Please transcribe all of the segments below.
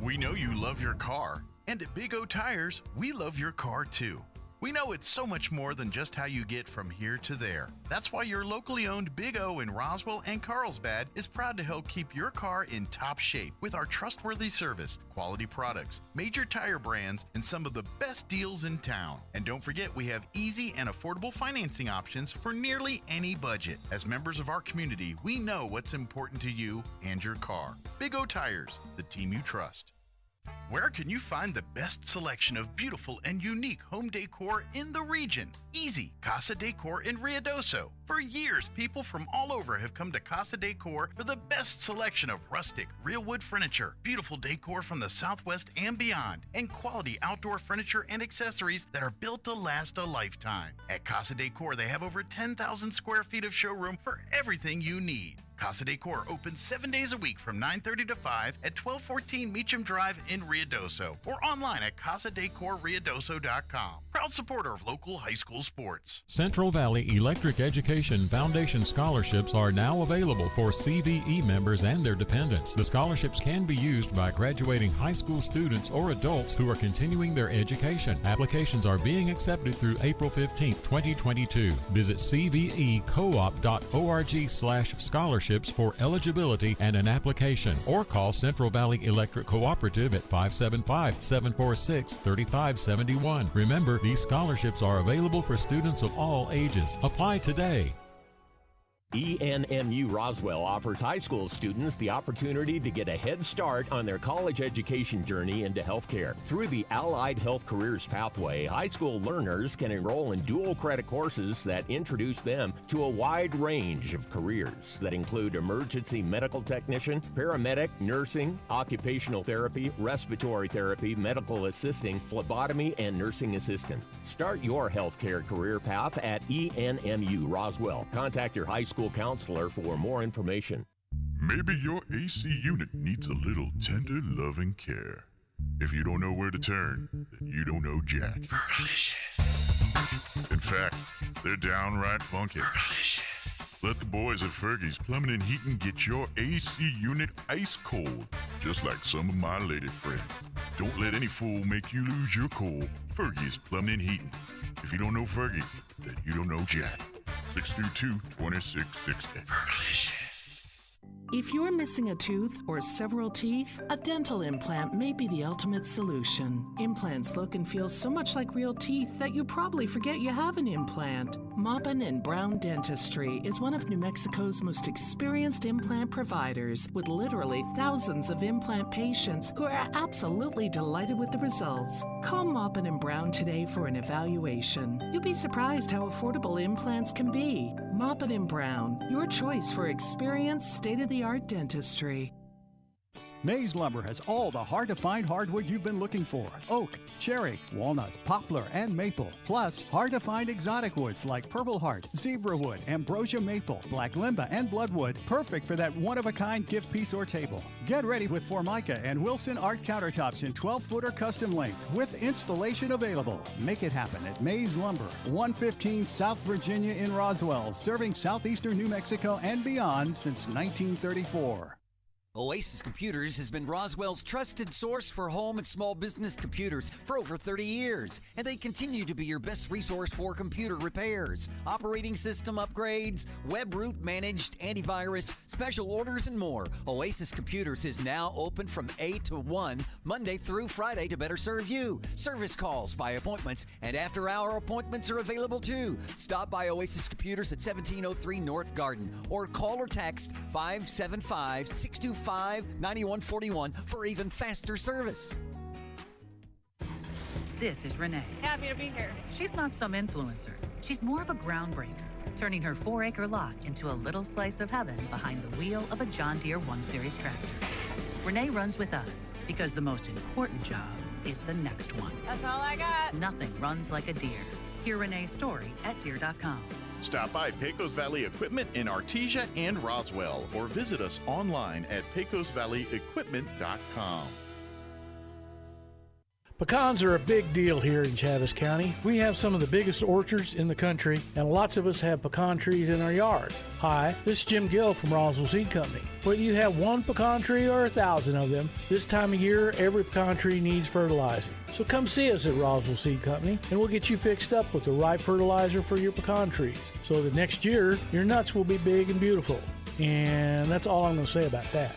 We know you love your car, and at Big O Tires, we love your car too. We know it's so much more than just how you get from here to there. That's why your locally owned Big O in Roswell and Carlsbad is proud to help keep your car in top shape with our trustworthy service, quality products, major tire brands, and some of the best deals in town. And don't forget, we have easy and affordable financing options for nearly any budget. As members of our community, we know what's important to you and your car. Big O Tires, the team you trust. Where can you find the best selection of beautiful and unique home decor in the region? Easy, Casa Decor in Ruidoso. For years, people from all over have come to Casa Decor for the best selection of rustic, real wood furniture, beautiful decor from the Southwest and beyond, and quality outdoor furniture and accessories that are built to last a lifetime. At Casa Decor, they have over 10,000 square feet of showroom for everything you need. Casa Decor opens 7 days a week from 9:30 to 5 at 1214 Meacham Drive in Ruidoso or online at casadecorruidoso.com. Proud supporter of local high school sports. Central Valley Electric Education Foundation scholarships are now available for CVE members and their dependents. The scholarships can be used by graduating high school students or adults who are continuing their education. Applications are being accepted through April 15, 2022. Visit cvecoop.org/scholarships for eligibility and an application, or call Central Valley Electric Cooperative at 575-746-3571. Remember, these scholarships are available for students of all ages. Apply today. ENMU Roswell offers high school students the opportunity to get a head start on their college education journey into healthcare. Through the Allied Health Careers Pathway, high school learners can enroll in dual credit courses that introduce them to a wide range of careers that include emergency medical technician, paramedic, nursing, occupational therapy, respiratory therapy, medical assisting, phlebotomy, and nursing assistant. Start your healthcare career path at ENMU Roswell. Contact your high school counselor for more information. Maybe your AC unit needs a little tender loving care. If you don't know where to turn, then you don't know Jack. Fergalicious. In fact, they're downright funky. Fergalicious. Let the boys at Fergie's Plumbing and Heating get your AC unit ice cold, just like some of my lady friends. Don't let any fool make you lose your cool. Fergie's Plumbing and Heating. If you don't know Fergie, then you don't know Jack. 622-2660. Fergalicious. If you're missing a tooth or several teeth, a dental implant may be the ultimate solution. Implants look and feel so much like real teeth that you probably forget you have an implant. Maupin and Brown Dentistry is one of New Mexico's most experienced implant providers, with literally thousands of implant patients who are absolutely delighted with the results. Call Maupin and Brown today for an evaluation. You'll be surprised how affordable implants can be. Maupin and Brown, your choice for experienced, state-of-the-art dentistry. Mays Lumber has all the hard-to-find hardwood you've been looking for. Oak, cherry, walnut, poplar, and maple. Plus, hard-to-find exotic woods like purple heart, zebra wood, ambrosia maple, black limba, and bloodwood. Perfect for that one-of-a-kind gift piece or table. Get ready with Formica and Wilson Art countertops in 12-footer custom length with installation available. Make it happen at Mays Lumber, 115 South Virginia in Roswell, serving southeastern New Mexico and beyond since 1934. Oasis Computers has been Roswell's trusted source for home and small business computers for over 30 years, and they continue to be your best resource for computer repairs, operating system upgrades, web root managed, antivirus, special orders, and more. Oasis Computers is now open from 8 to 1, Monday through Friday, to better serve you. Service calls by appointments and after-hour appointments are available too. Stop by Oasis Computers at 1703 North Garden or call or text 575-625-9141 for even faster service. This is Renee. Happy to be here. She's not some influencer. She's more of a groundbreaker, turning her 4-acre lot into a little slice of heaven behind the wheel of a John Deere 1 Series tractor. Renee runs with us because the most important job is the next one. That's all I got. Nothing runs like a Deere. Hear Renee's story at Deere.com. Stop by Pecos Valley Equipment in Artesia and Roswell, or visit us online at pecosvalleyequipment.com. Pecans are a big deal here in Chaves County. We have some of the biggest orchards in the country, and lots of us have pecan trees in our yards. Hi, this is Jim Gill from Roswell Seed Company. Whether you have one pecan tree or 1,000 of them, this time of year, every pecan tree needs fertilizing. So come see us at Roswell Seed Company, and we'll get you fixed up with the right fertilizer for your pecan trees, so that next year, your nuts will be big and beautiful. And that's all I'm going to say about that.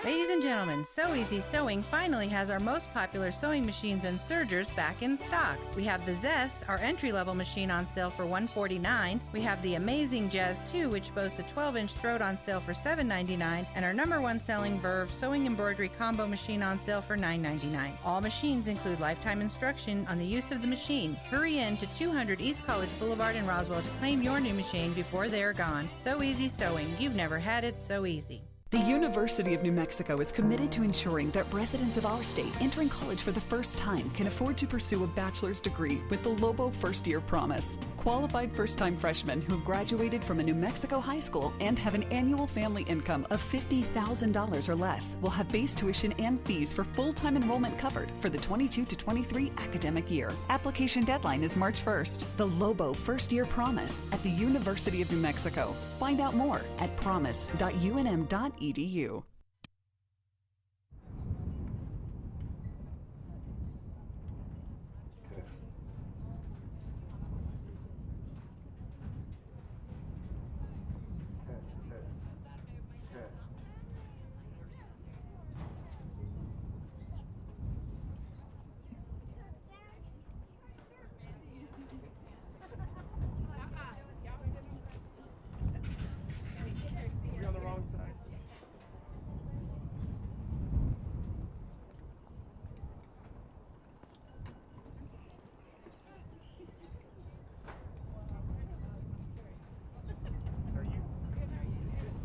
Ladies and gentlemen, So Easy Sewing finally has our most popular sewing machines and sergers back in stock. We have the Zest, our entry-level machine, on sale for $149. We have the Amazing Jazz 2, which boasts a 12-inch throat, on sale for $7.99, and our #1 selling Verve sewing embroidery combo machine on sale for $9.99. All machines include lifetime instruction on the use of the machine. Hurry in to 200 East College Boulevard in Roswell to claim your new machine before they are gone. So Easy Sewing. You've never had it so easy. The University of New Mexico is committed to ensuring that residents of our state entering college for the first time can afford to pursue a bachelor's degree with the Lobo First Year Promise. Qualified first-time freshmen who have graduated from a New Mexico high school and have an annual family income of $50,000 or less will have base tuition and fees for full-time enrollment covered for the 22 to 23 academic year. Application deadline is March 1st. The Lobo First Year Promise at the University of New Mexico. Find out more at promise.unm.edu.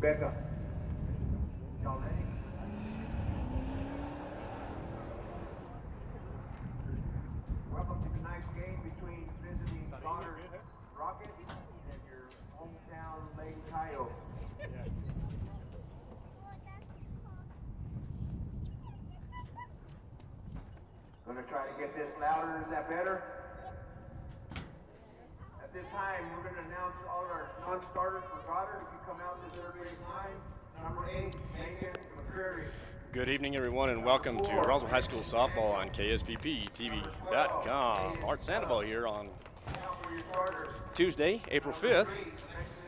Becca. Y'all ready? Welcome to tonight's game between visiting Goddard Rockets and your hometown Lady Coyote. Gonna try to get this louder. Is that better? At this time, we're going to announce all of our non-starters for Goddard. If you come out this early as 9, number 8, Megan McCreary. Good evening, everyone, and welcome to Roswell High School Softball on KSVP-TV.com. Art Sandoval here on Tuesday, April 5th,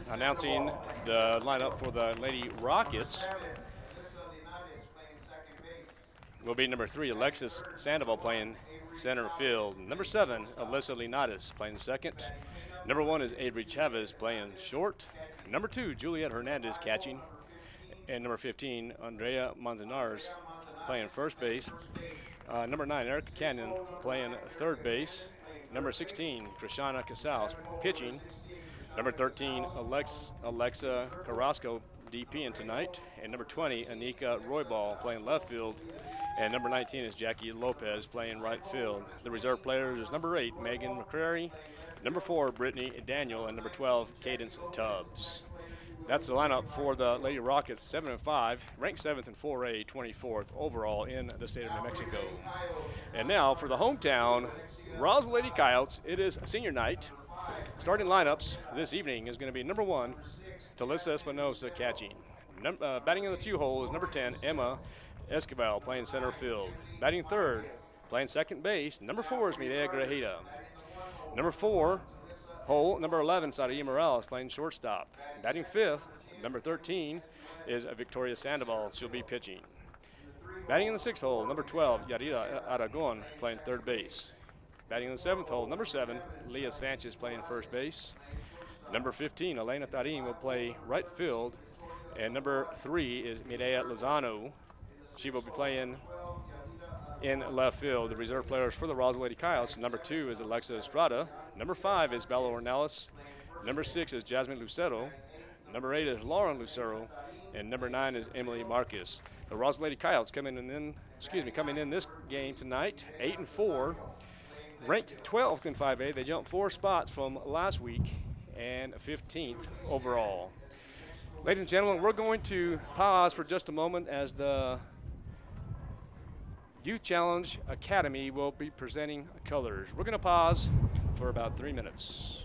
announcing the lineup for the Lady Rockets. Will be number 3, Alexis Sandoval, playing center field. Number 7, Alyssa Linares, playing second. Number 1 is Avery Chavez, playing short. Number 2, Juliet Hernandez, catching. And number 15, Andrea Manzanares, playing first base. Number 9, Erica Canyon, playing third base. Number 16, Krishana Casals, pitching. Number 13, Alexa Carrasco, DPing tonight. And number 20, Anika Roybal, playing left field. And number 19 is Jackie Lopez, playing right field. The reserve players is number 8, Megan McCreary, number 4, Brittany Daniel, and number 12, Cadence Tubbs. That's the lineup for the Lady Rockets, 7-5, ranked 7th in 4A, 24th overall in the state of New Mexico. And now for the hometown Roswell Lady Coyotes, it is senior night. Starting lineups this evening is going to be number 1, Talissa Espinosa, catching. Batting in the 2 hole is number 10, Emma Escobar, playing center field. Batting third, playing second base, number 4 is Mireya Grajeda. Number 4 hole, number 11, Saraí Morales, playing shortstop. Batting fifth, number 13 is Victoria Sandoval. She'll be pitching. Batting in the 6th hole, number 12, Yarida Aragon, playing third base. Batting in the 7th hole, number 7, Leah Sanchez, playing first base. Number 15, Elena Tarim, will play right field. And number 3 is Mireya Lozano. She will be playing in left field. The reserve players for the Roswell Lady Coyotes, number 2 is Alexa Estrada. Number 5 is Bella Ornelas. Number 6 is Jasmine Lucero. Number 8 is Lauren Lucero. And number 9 is Emily Marcus. The Roswell Lady Coyotes coming in this game tonight, 8-4, ranked 12th in 5A. They jumped 4 spots from last week and 15th overall. Ladies and gentlemen, we're going to pause for just a moment as the Youth Challenge Academy will be presenting colors. We're going to pause for about 3 minutes.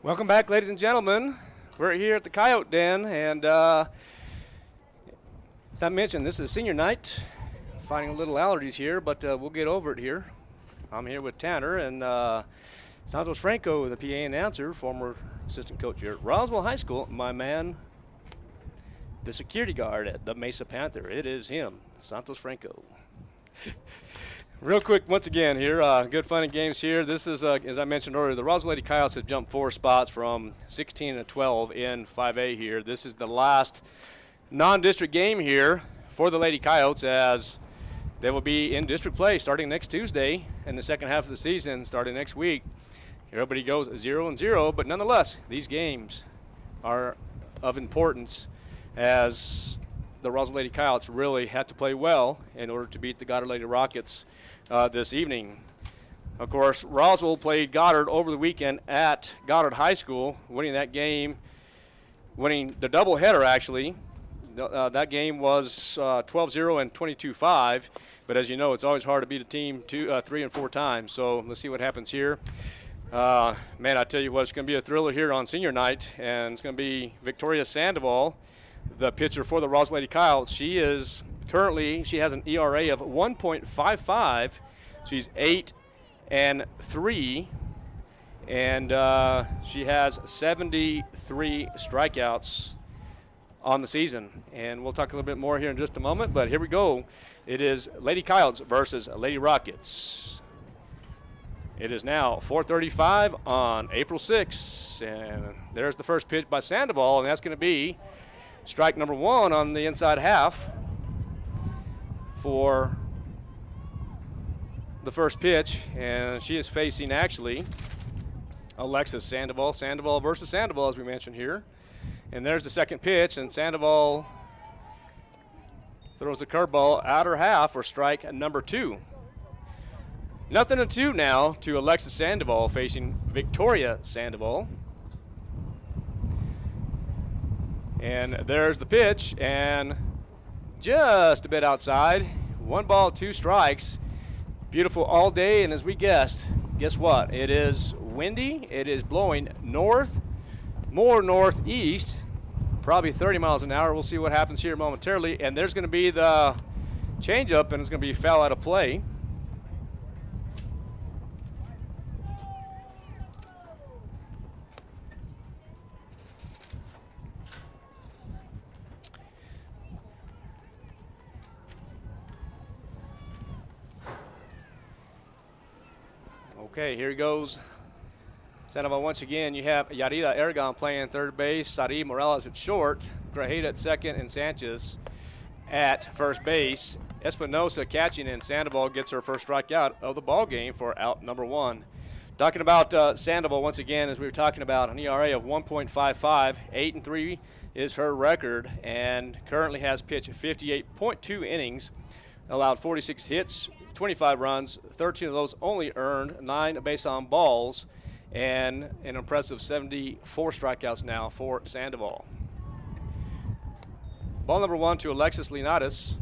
Welcome back, ladies and gentlemen. We're here at the Coyote Den, and as I mentioned, this is senior night. Finding a little allergies here, but we'll get over it here. I'm here with Tanner and Santos Franco, the PA announcer, former assistant coach here at Roswell High School. My man, the security guard at the Mesa Panther. It is him, Santos Franco. Real quick, once again here, good fun and games here. This is, as I mentioned earlier, the Roswell Lady Coyotes have jumped 4 spots from 16 to 12 in 5A here. This is the last non-district game here for the Lady Coyotes, as they will be in district play starting next Tuesday and the second half of the season starting next week. Everybody goes 0-0, but nonetheless, these games are of importance, as the Roswell Lady Coyotes really had to play well in order to beat the Goddard Lady Rockets this evening. Of course, Roswell played Goddard over the weekend at Goddard High School, winning that game, winning the doubleheader actually. That game was 12-0 and 22-5, but as you know, it's always hard to beat a team 3 and 4 times, so let's see what happens here. Man, I tell you what, it's going to be a thriller here on senior night, and it's going to be Victoria Sandoval, the pitcher for the Roswell Lady Coyotes. She has an ERA of 1.55. She's 8-3, and she has 73 strikeouts on the season. And we'll talk a little bit more here in just a moment, but here we go. It is Lady Coyotes versus Lady Rockets. It is now 4:35 on April 6th, and there's the first pitch by Sandoval, and that's going to be strike number 1 on the inside half for the first pitch, and she is facing actually Alexis Sandoval. Sandoval versus Sandoval, as we mentioned here. And there's the second pitch, and Sandoval throws a curveball outer half for strike number 2. 0-2 now to Alexis Sandoval facing Victoria Sandoval. And there's the pitch, and just a bit outside. 1 ball, 2 strikes. Beautiful all day, and as we guessed, guess what? It is windy. It is blowing north, more northeast, probably 30 miles an hour. We'll see what happens here momentarily. And there's going to be the changeup, and it's going to be foul out of play. Okay, here he goes. Sandoval once again. You have Yarida Aragon playing third base, Sari Morales at short, Grajeda at second, and Sanchez at first base. Espinosa catching, and Sandoval gets her first strikeout of the ball game for out number 1. Talking about Sandoval once again, as we were talking about, an ERA of 1.55, 8-3 is her record, and currently has pitched 58.2 innings, allowed 46 hits, 25 runs, 13 of those only earned, 9 base on balls, and an impressive 74 strikeouts now for Sandoval. Ball number 1 to Alexis Linares.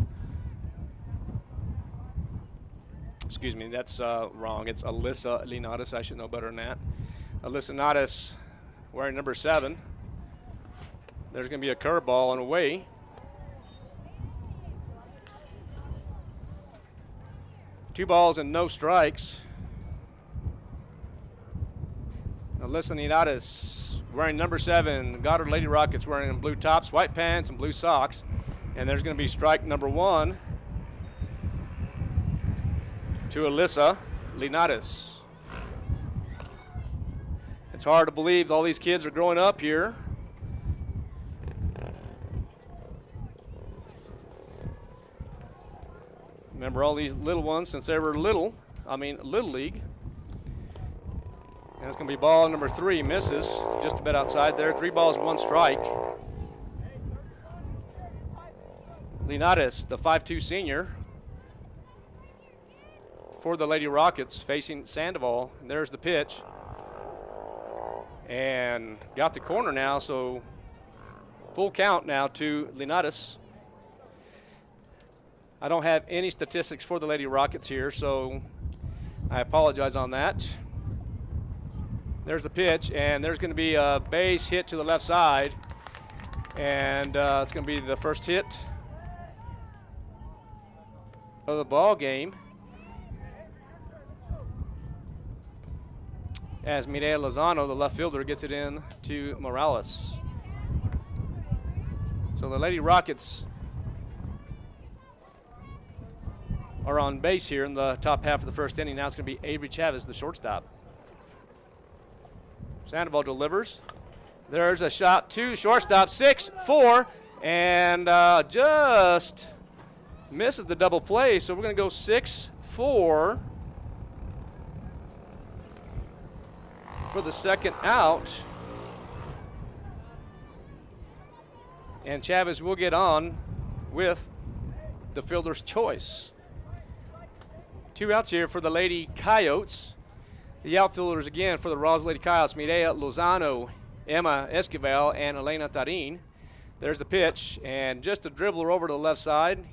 Excuse me, that's wrong. It's Alyssa Linares. I should know better than that. Alyssa Linares wearing number 7. There's going to be a curveball and away. Two balls and no strikes. Alyssa Linares wearing number 7. Goddard Lady Rockets wearing blue tops, white pants, and blue socks. And there's going to be strike number 1 to Alyssa Linares. It's hard to believe all these kids are growing up here. Remember all these little ones since they were little. Little league. And it's going to be ball number 3. Misses just a bit outside there. 3 balls, 1 strike. Linares, the 5'2" senior for the Lady Rockets, facing Sandoval. And there's the pitch. And got the corner now, so full count now to Linares. I don't have any statistics for the Lady Rockets here, so I apologize on that. There's the pitch, and there's going to be a base hit to the left side, and it's going to be the first hit of the ball game, as Mireya Lozano, the left fielder, gets it in to Morales. So the Lady Rockets are on base here in the top half of the first inning. Now it's going to be Avery Chavez, the shortstop. Sandoval delivers. There's a shot to shortstop, 6-4, and just misses the double play. So we're going to go 6-4 for the second out. And Chavez will get on with the fielder's choice. 2 outs here for the Lady Coyotes. The outfielders again for the Roswell Lady Coyotes, Mireya Lozano, Emma Esquivel, and Elena Tarin. There's the pitch, and just a dribbler over to the left side. And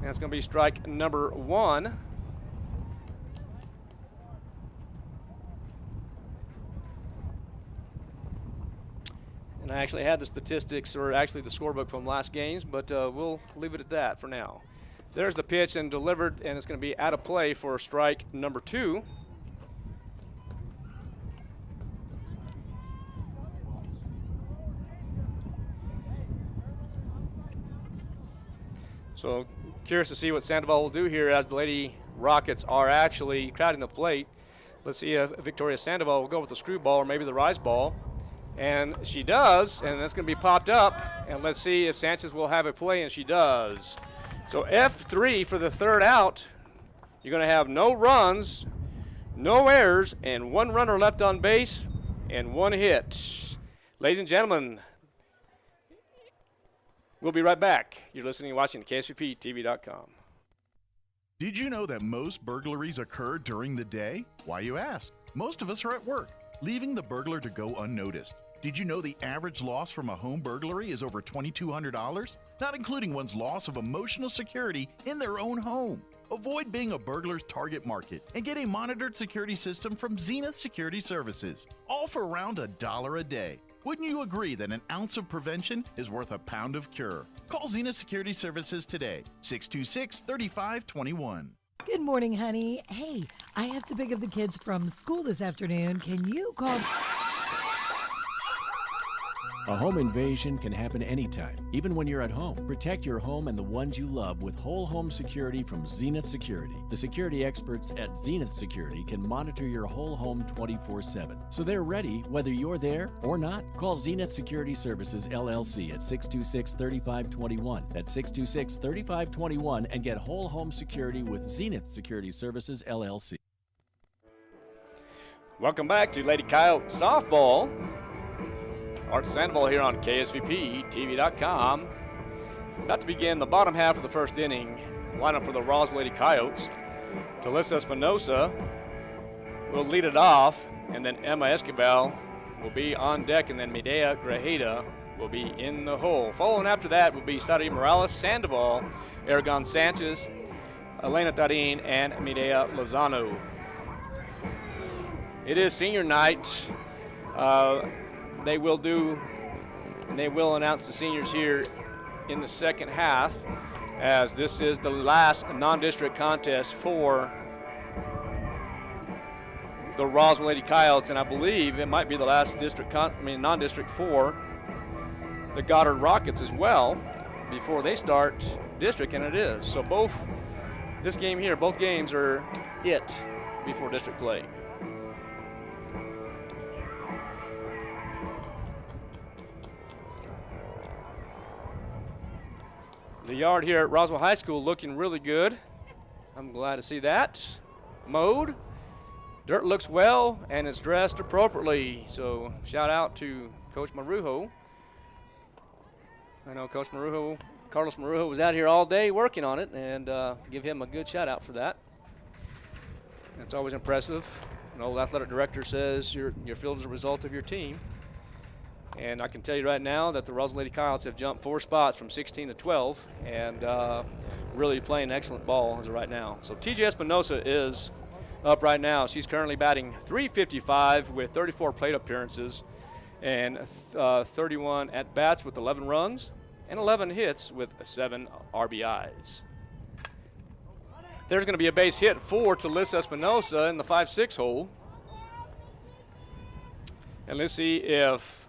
that's going to be strike number 1. And I actually had the statistics, or actually the scorebook from last games, but we'll leave it at that for now. There's the pitch and delivered, and it's going to be out of play for strike number 2. So curious to see what Sandoval will do here as the Lady Rockets are actually crowding the plate. Let's see if Victoria Sandoval will go with the screw ball or maybe the rise ball. And she does, and that's going to be popped up. And let's see if Sanchez will have a play, and she does. So F3 for the third out. You're going to have no runs, no errors, and 1 runner left on base and 1 hit. Ladies and gentlemen, we'll be right back. You're listening and watching KSVPTV.com. Did you know that most burglaries occur during the day? Why, you ask? Most of us are at work, leaving the burglar to go unnoticed. Did you know the average loss from a home burglary is over $2,200? Not including one's loss of emotional security in their own home. Avoid being a burglar's target market and get a monitored security system from Zenith Security Services, all for around $1 a day. Wouldn't you agree that an ounce of prevention is worth a pound of cure? Call Zenith Security Services today, 626-3521. Good morning, honey. Hey, I have to pick up the kids from school this afternoon. Can you call... A home invasion can happen anytime, even when you're at home. Protect your home and the ones you love with whole home security from Zenith Security. The security experts at Zenith Security can monitor your whole home 24/7, so they're ready whether you're there or not. Call Zenith Security Services LLC at 626-3521. That's 626-3521 and get whole home security with Zenith Security Services LLC. Welcome back to Lady Coyote Softball. Art Sandoval here on KSVPTV.com. About to begin the bottom half of the first inning. Lineup for the Roswell Lady Coyotes. Talissa Espinosa will lead it off, and then Emma Esquivel will be on deck, and then Medea Grajeda will be in the hole. Following after that will be Sari Morales, Sandoval, Aragon Sanchez, Elena Tarin, and Medea Lozano. It is senior night. They will announce the seniors here in the second half, as this is the last non-district contest for the Roswell Lady Coyotes, and I believe it might be the last non-district for the Goddard Rockets as well before they start district, and it is. So both games are it before district play. The yard here at Roswell High School looking really good. I'm glad to see that. Mowed. Dirt looks well, and it's dressed appropriately. So shout out to Coach Marujo. I know Coach Marujo, Carlos Marujo, was out here all day working on it, and give him a good shout out for that. It's always impressive. An old athletic director says your field is a result of your team. And I can tell you right now that the Roswell Lady Coyotes have jumped 4 spots from 16 to 12 and really playing excellent ball as of right now. So TJ Espinosa is up right now. She's currently batting .355 with 34 plate appearances and 31 at-bats with 11 runs and 11 hits with 7 RBIs. There's going to be a base hit for Talissa Espinosa in the 5-6 hole. And let's see if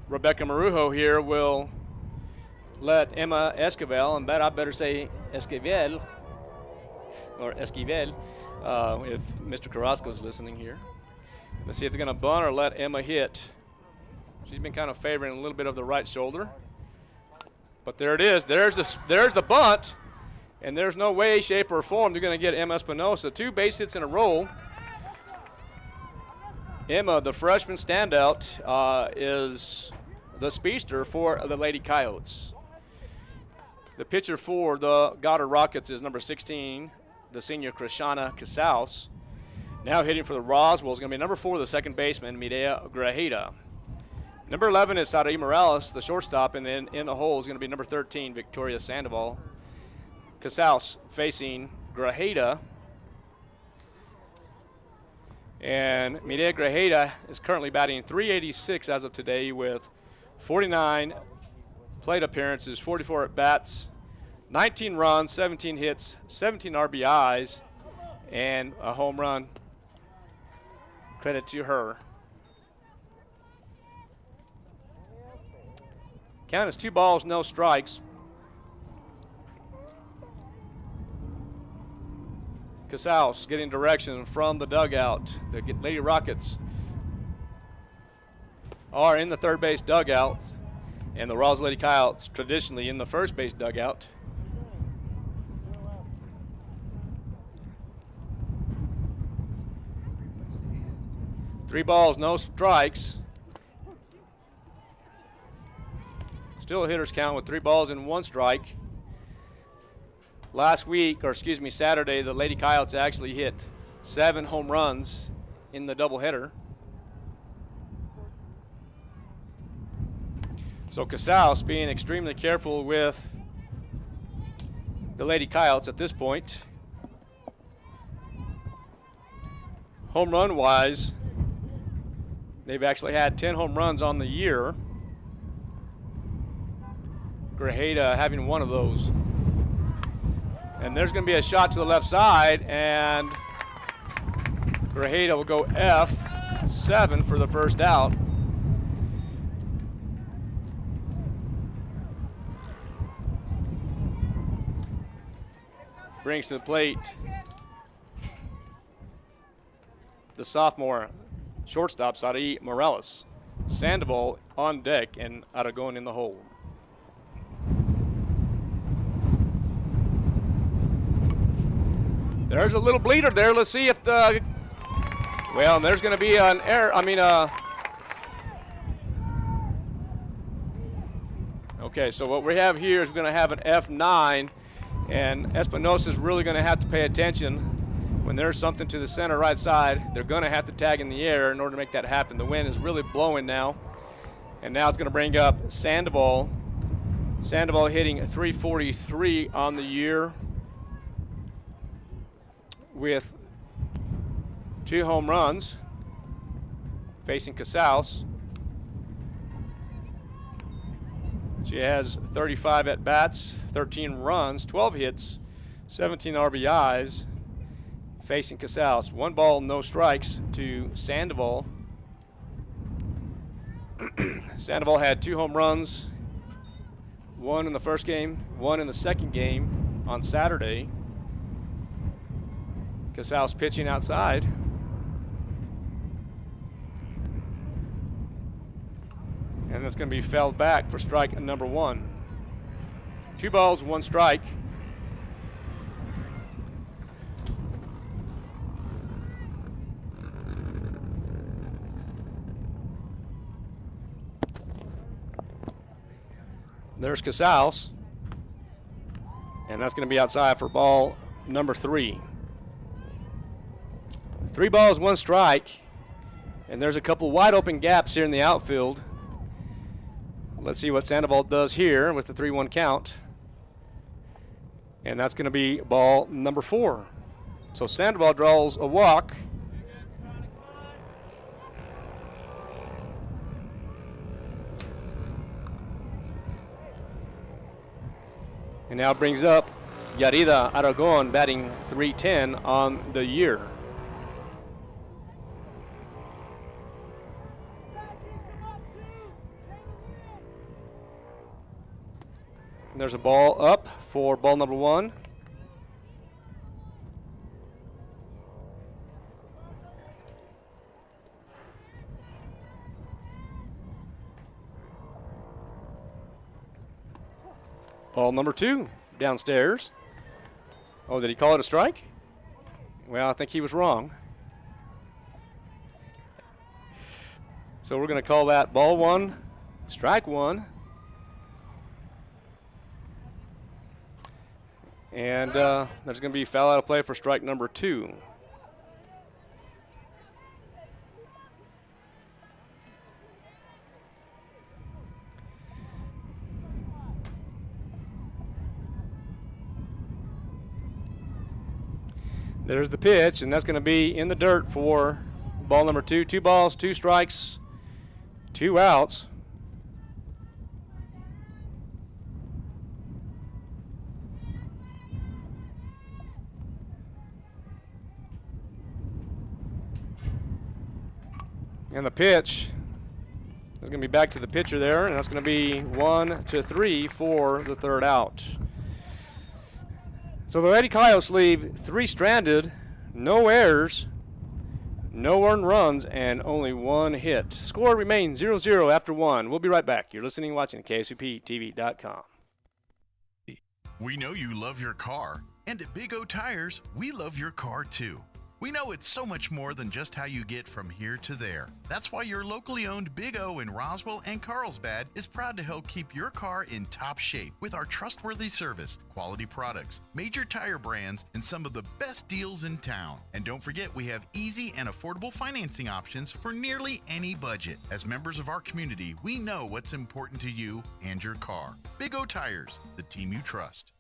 Rebecca Marujo here will let Emma Esquivel, and I better say Esquivel, or Esquivel, if Mr. Carrasco's listening here. Let's see if they're going to bunt or let Emma hit. She's been kind of favoring a little bit of the right shoulder. But there it is. There's the bunt, and there's no way, shape, or form you're going to get Emma Espinosa 2 base hits in a row. Emma, the freshman standout, is the speedster for the Lady Coyotes. The pitcher for the Goddard Rockets is number 16, the senior Krishana Casaus. Now hitting for the Roswell is going to be number 4, the second baseman, Medea Grajeda. Number 11 is Sari Morales, the shortstop, and then in the hole is going to be number 13, Victoria Sandoval. Casaus facing Grajeda. And Mireya Grajeda is currently batting .386 as of today with 49 plate appearances, 44 at-bats, 19 runs, 17 hits, 17 RBIs, and a home run. Credit to her. Count is 2 balls, no strikes. Casals getting direction from the dugout. The Lady Rockets are in the third base dugout, and the Roswell Lady Coyotes traditionally in the first base dugout. Three balls, no strikes. Still a hitter's count with 3 balls and 1 strike. Saturday, the Lady Coyotes actually hit 7 home runs in the doubleheader. So Casals being extremely careful with the Lady Coyotes at this point. Home run wise, they've actually had 10 home runs on the year. Grajeda having one of those. And there's going to be a shot to the left side, and Grajeda will go F7 for the first out. Brings to the plate the sophomore shortstop, Sadi Morales. Sandoval on deck and Aragon in the hole. There's a little bleeder there. Let's see if the, well, there's going to be an error. Okay, so what we have here is we're going to have an F9, and Espinosa is really going to have to pay attention. When there's something to the center right side, they're going to have to tag in the air in order to make that happen. The wind is really blowing now, and now it's going to bring up Sandoval. Sandoval hitting a .343 on the year, with 2 home runs, facing Casals. She has 35 at-bats, 13 runs, 12 hits, 17 RBIs, facing Casals. 1 ball, no strikes to Sandoval. Sandoval had 2 home runs, 1 in the first game, 1 in the second game on Saturday. Casals pitching outside. And that's going to be fouled back for strike number 1. 2 balls, 1 strike. There's Casals. And that's going to be outside for ball number 3. 3 balls, 1 strike, and there's a couple wide open gaps here in the outfield. Let's see what Sandoval does here with the 3-1 count. And that's going to be ball number 4. So Sandoval draws a walk. And now brings up Yarida Aragon, batting .310 on the year. And there's a ball up for ball number 1. Ball number 2 downstairs. Oh, did he call it a strike? Well, I think he was wrong. So we're going to call that ball 1, strike 1. And there's going to be foul out of play for strike number 2. There's the pitch, and that's going to be in the dirt for Ball number 2, 2 balls, 2 strikes, 2 outs. And the pitch is going to be back to the pitcher there, and that's going to be 1-3 for the third out. So the Lady Coyotes leave 3 stranded, no errors, no earned runs, and only 1 hit. Score remains 0-0 after 1. We'll be right back. You're listening and watching KSUPTV.com. We know you love your car, and at Big O Tires, we love your car too. We know it's so much more than just how you get from here to there. That's why your locally owned Big O in Roswell and Carlsbad is proud to help keep your car in top shape with our trustworthy service, quality products, major tire brands, and some of the best deals in town. And don't forget, we have easy and affordable financing options for nearly any budget. As members of our community, we know what's important to you and your car. Big O Tires, the team you trust.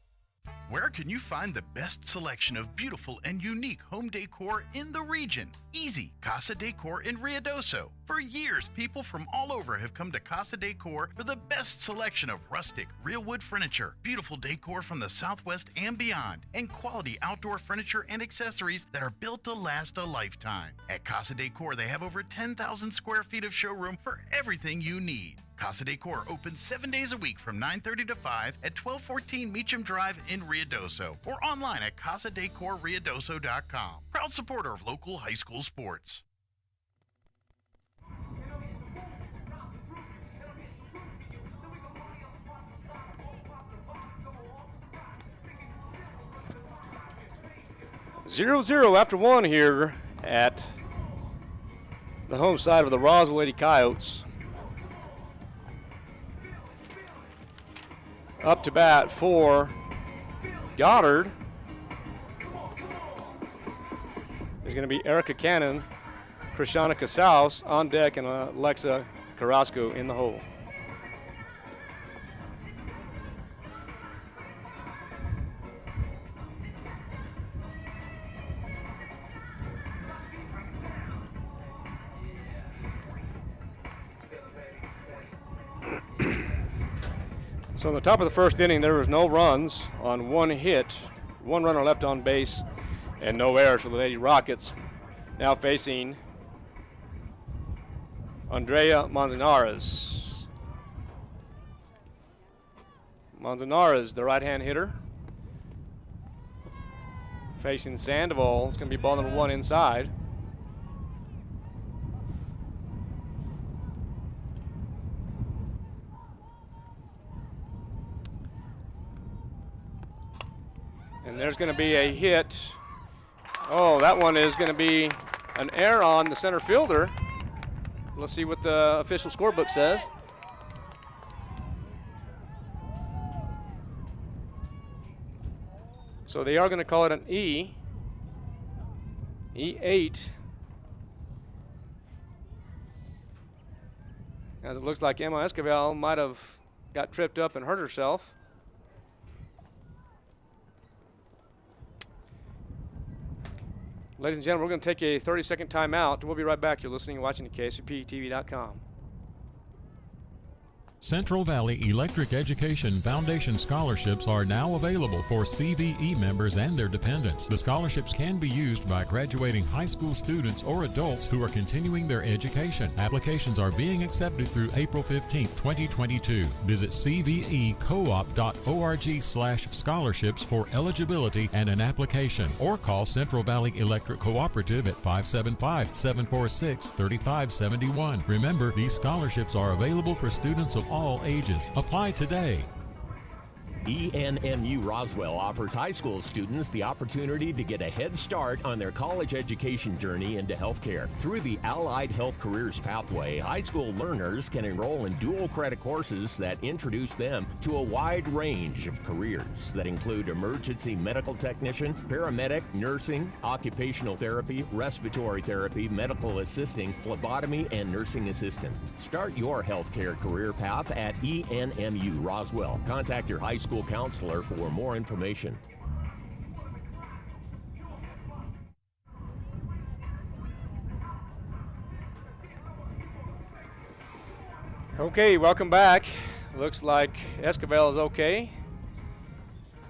Where can you find the best selection of beautiful and unique home decor in the region? Easy, Casa Decor in Ruidoso. For years, people from all over have come to Casa Decor for the best selection of rustic, real wood furniture, beautiful decor from the Southwest and beyond, and quality outdoor furniture and accessories that are built to last a lifetime. At Casa Decor, they have over 10,000 square feet of showroom for everything you need. Casa Decor opens 7 days a week from 9:30 to 5 at 1214 Meacham Drive in Ruidoso or online at casadecorruidoso.com. Proud supporter of local high school sports. Zero after 1 here at the home side of the Roswell Lady Coyotes. Up to bat for Goddard is going to be Erica Cannon, Krishana Casals on deck, and Alexa Carrasco in the hole. So in the top of the first inning, there was no runs on 1 hit, 1 runner left on base, and no errors for the Lady Rockets. Now facing Andrea Manzanares. Manzanares, the right-hand hitter. Facing Sandoval. It's going to be ball number 1 inside. And there's going to be a hit. Oh, that one is going to be an error on the center fielder. Let's see what the official scorebook says. So they are going to call it an E. E8. As it looks like Emma Esquivel might have got tripped up and hurt herself. Ladies and gentlemen, we're going to take a 30-second timeout. We'll be right back. You're listening and watching at KSUPTV.com. Central Valley Electric Education Foundation scholarships are now available for CVE members and their dependents. The scholarships can be used by graduating high school students or adults who are continuing their education. Applications are being accepted through April 15, 2022. Visit cvecoop.org/scholarships for eligibility and an application, or call Central Valley Electric Cooperative at 575-746-3571. Remember, these scholarships are available for students of all ages. Apply today. ENMU Roswell offers high school students the opportunity to get a head start on their college education journey into healthcare. Through the Allied Health Careers Pathway, high school learners can enroll in dual credit courses that introduce them to a wide range of careers that include emergency medical technician, paramedic, nursing, occupational therapy, respiratory therapy, medical assisting, phlebotomy, and nursing assistant. Start your healthcare career path at ENMU Roswell. Contact your high school counselor for more information. Okay, welcome back. Looks like Esquivel is okay.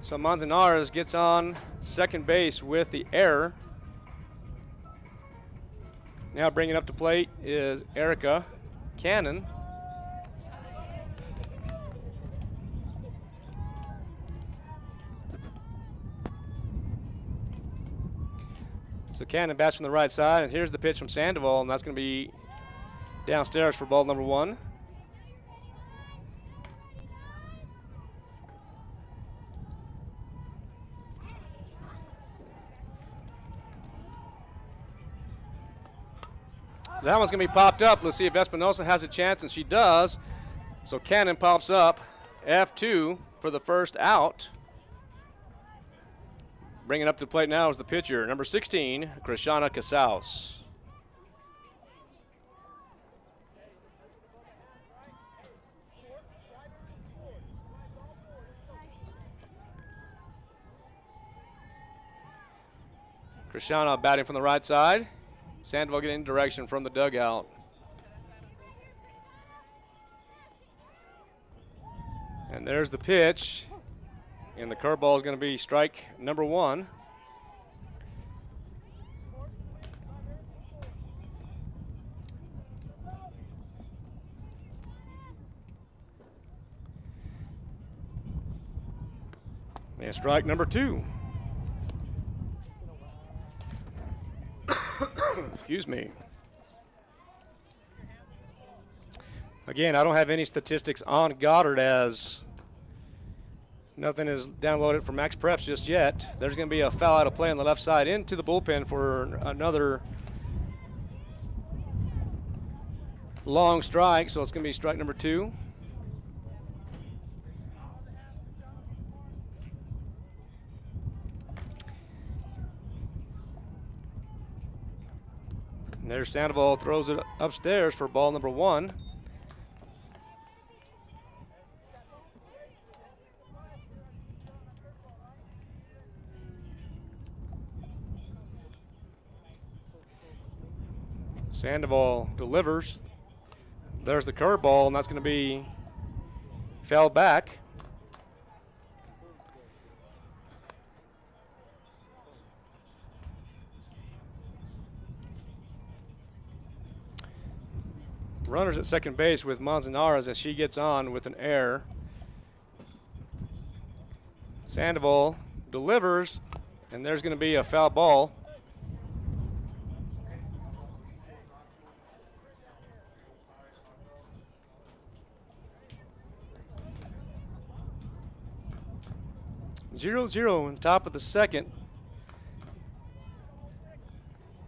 So Manzanares gets on second base with the error. Now bringing up to plate is Erica Cannon. So Cannon bats from the right side, and here's the pitch from Sandoval, and that's going to be downstairs for ball number 1. That one's going to be popped up. Let's see if Espinosa has a chance, and she does. So Cannon pops up F2 for the first out. Bringing up to the plate now is the pitcher, number 16, Krishana Casaus. Krishana batting from the right side. Sandoval getting direction from the dugout. And there's the pitch. And the curveball is going to be strike number 1. And strike number 2. Excuse me. Again, I don't have any statistics on Goddard as nothing is downloaded from Max Preps just yet. There's going to be a foul out of play on the left side into the bullpen for another long strike, so it's going to be strike number 2. And there's Sandoval, throws it upstairs for ball number 1. Sandoval delivers. There's the curveball, and that's going to be fouled back. Runners at second base with Manzanares as she gets on with an error. Sandoval delivers, and there's going to be a foul ball. Zero zero on top of the second.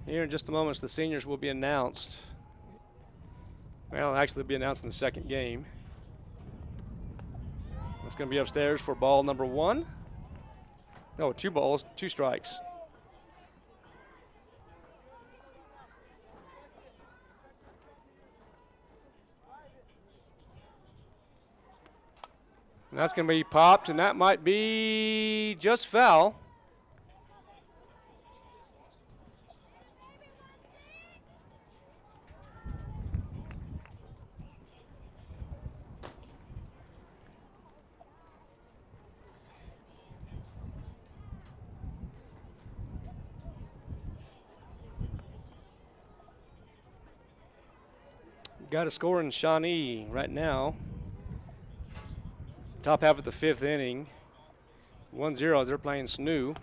Here in just a moment, the seniors will be announced. Well, actually, they'll be announced in the second game. It's going to be upstairs for ball number 1. No, 2 balls, 2 strikes. And that's going to be popped, and that might be just foul. Got a score in Shawnee right now. Top half of the 5th inning. 1-0 as they're playing Snoo.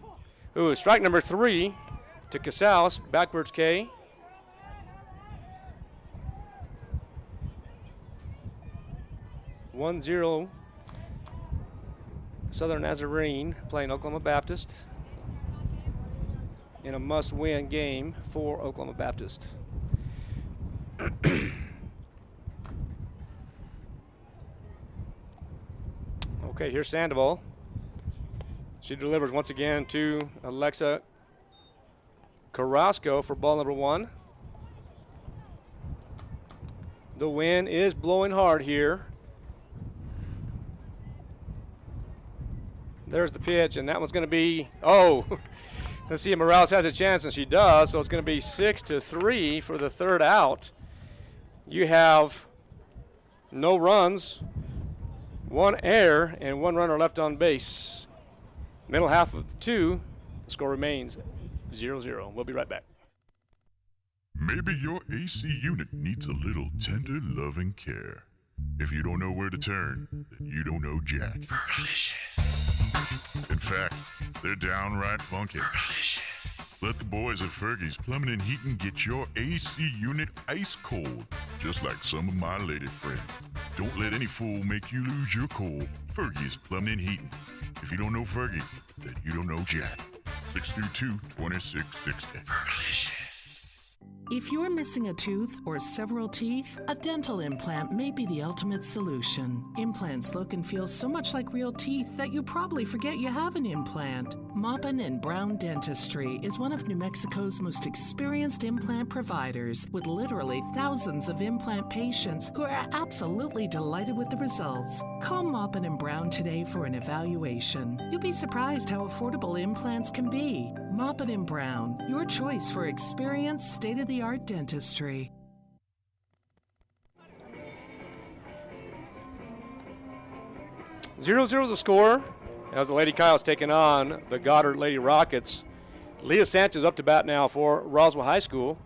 Ooh, strike number 3 to Casaus. Backwards K. (1-0) Southern Nazarene playing Oklahoma Baptist in a must-win game for Oklahoma Baptist. Okay, here's Sandoval. She delivers once again to Alexa Carrasco for ball number 1. The wind is blowing hard here. There's the pitch, and that one's going to be, oh, let's see if Morales has a chance, and she does, so it's going to be 6-3 for the third out. You have No runs, 1 error, and 1 runner left on base. Middle half of 2, the score remains 0-0. We'll be right back. Maybe your AC unit needs a little tender loving care. If you don't know where to turn, then you don't know Jack. In fact, they're downright funky. Let the boys at Fergie's Plumbing and Heating get your AC unit ice cold, just like some of my lady friends. Don't let any fool make you lose your cool. Fergie's Plumbing and Heating. If you don't know Fergie, then you don't know Jack. 632-2660. If you're missing a tooth or several teeth, a dental implant may be the ultimate solution. Implants look and feel so much like real teeth that you probably forget you have an implant. Maupin and Brown Dentistry is one of New Mexico's most experienced implant providers, with literally thousands of implant patients who are absolutely delighted with the results. Call Maupin and Brown today for an evaluation. You'll be surprised how affordable implants can be. Maupin and Brown, your choice for experienced, state-of-the-art dentistry. 0-0 is the score as the Lady Kyle's taking on the Goddard Lady Rockets. Leah Sanchez up to bat now for Roswell High School.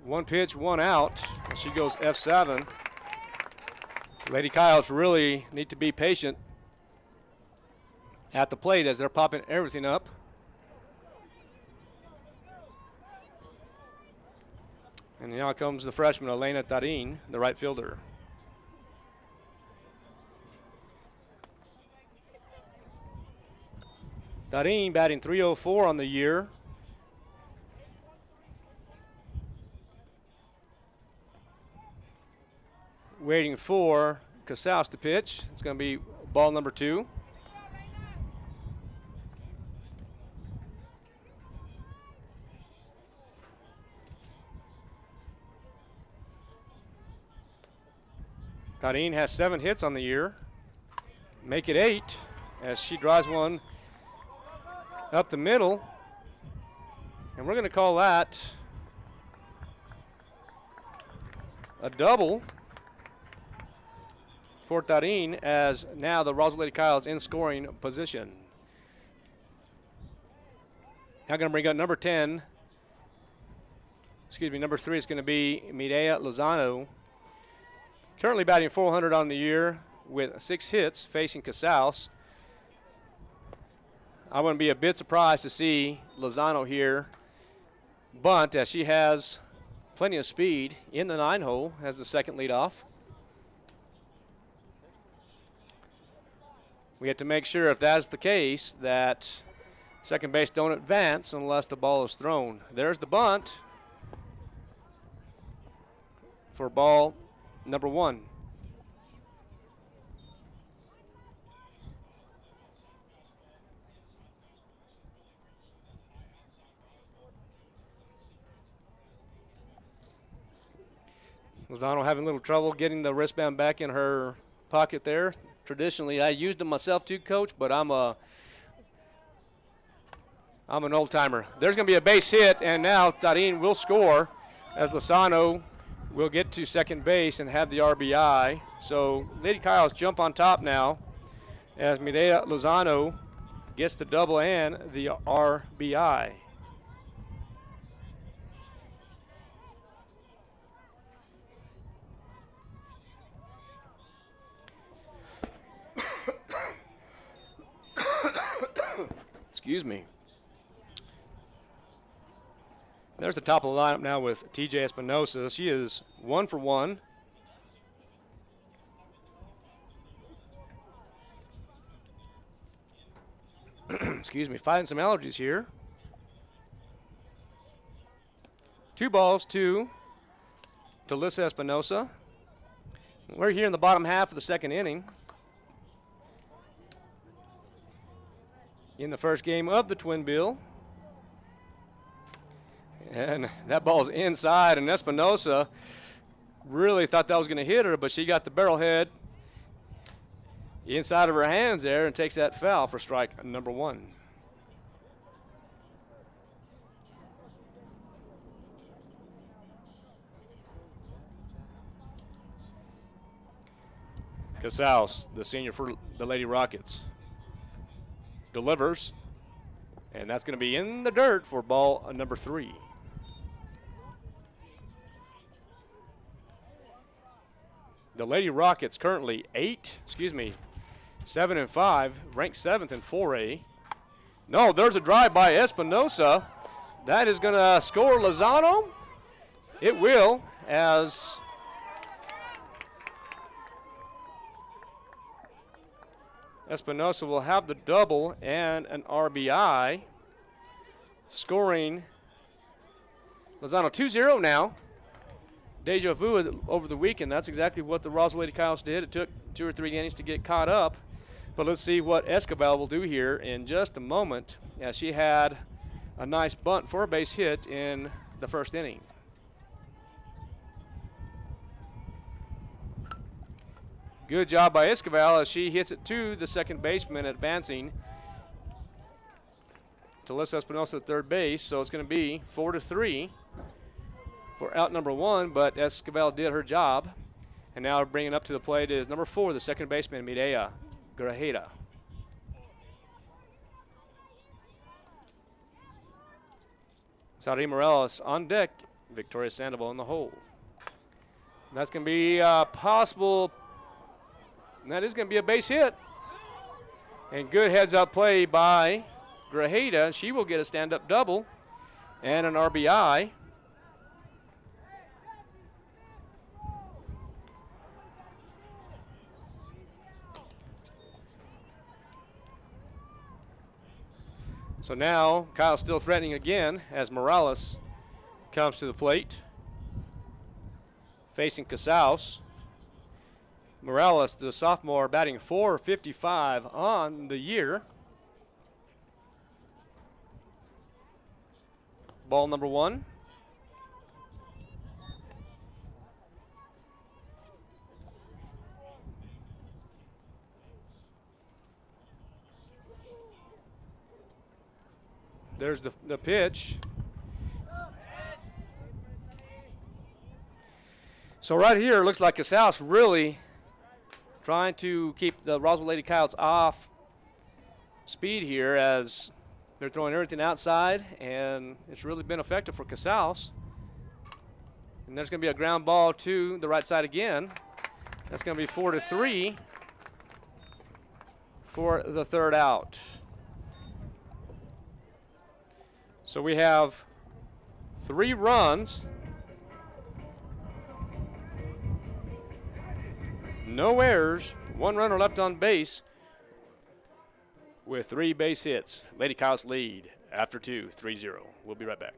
One pitch, 1 out. She goes F7. Lady Kyles really need to be patient at the plate as they're popping everything up. And now comes the freshman, Elena Tarin, the right fielder. Tarin batting .304 on the year. Waiting for Casals to pitch. It's going to be ball number 2. Tarin has 7 hits on the year. Make it 8 as she drives one up the middle. And we're going to call that a double for Tarin, as now the Roswell Lady Kyles in scoring position. Now going to bring up number 10. Number 3 is going to be Mireya Lozano. Currently batting .400 on the year with 6 hits, facing Casals. I wouldn't be a bit surprised to see Lozano here bunt, as she has plenty of speed in the 9-hole as the second leadoff. We have to make sure, if that's the case, that second base don't advance unless the ball is thrown. There's the bunt for ball number 1. Lozano having a little trouble getting the wristband back in her pocket there. Traditionally, I used them myself too, Coach, but I'm an old timer. There's going to be a base hit, and now Tarin will score as Lozano will get to second base and have the RBI. So Lady Kyles jump on top now as Mireya Lozano gets the double and the RBI. Excuse me. There's the top of the lineup now with TJ Espinosa. She is 1 for 1. Excuse me, fighting some allergies here. 2 balls, 2 to Lissa Espinosa. We're here in the bottom half of the second inning. In the first game of the Twin Bill. And that ball's inside, and Espinosa really thought that was going to hit her, but she got the barrel head inside of her hands there and takes that foul for strike number 1. Casals, the senior for the Lady Rockets, delivers, and that's going to be in the dirt for ball number 3. The Lady Rockets currently 7-5, ranked 7th in 4A. No, there's a drive by Espinosa. That is going to score Lozano. It will, as Espinosa will have the double and an RBI, scoring Lozano 2-0 now. Deja vu is over the weekend. That's exactly what the Roswell Lady Coyotes did. It took 2 or 3 innings to get caught up. But let's see what Escobar will do here in just a moment, as she had a nice bunt for a base hit in the first inning. Good job by Escobar as she hits it to the second baseman, advancing to Alyssa Espinosa at third base. So it's going to be 4-3 for out number 1, but Escobar did her job. And now bringing up to the plate is number 4, the second baseman, Mireya Grajeda. Saudi Morales on deck, Victoria Sandoval in the hole. That's going to be possible. That is going to be a base hit. And good heads-up play by Grajeda. She will get a stand-up double and an RBI. So now Kyle's still threatening again as Morales comes to the plate, facing Casals. Morales, the sophomore, batting .455 on the year. Ball number 1. There's the pitch. So right here, it looks like Casals really trying to keep the Roswell Lady Coyotes off speed here, as they're throwing everything outside, and it's really been effective for Casals. And there's going to be a ground ball to the right side again. That's going to be 4-3 for the third out. So we have 3 runs, no errors, 1 runner left on base with 3 base hits. Lady Coyotes lead after 2, 3-0. We'll be right back.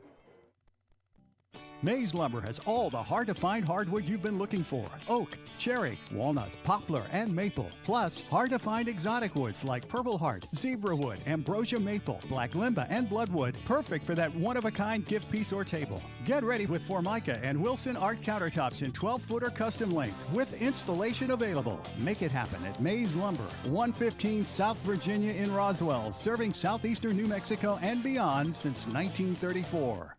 Mays Lumber has all the hard-to-find hardwood you've been looking for. Oak, cherry, walnut, poplar, and maple. Plus, hard-to-find exotic woods like purple heart, zebra wood, ambrosia maple, black limba, and bloodwood. Perfect for that one-of-a-kind gift piece or table. Get ready with Formica and Wilson Art countertops in 12-footer custom length with installation available. Make it happen at Mays Lumber, 115 South Virginia in Roswell, serving southeastern New Mexico and beyond since 1934.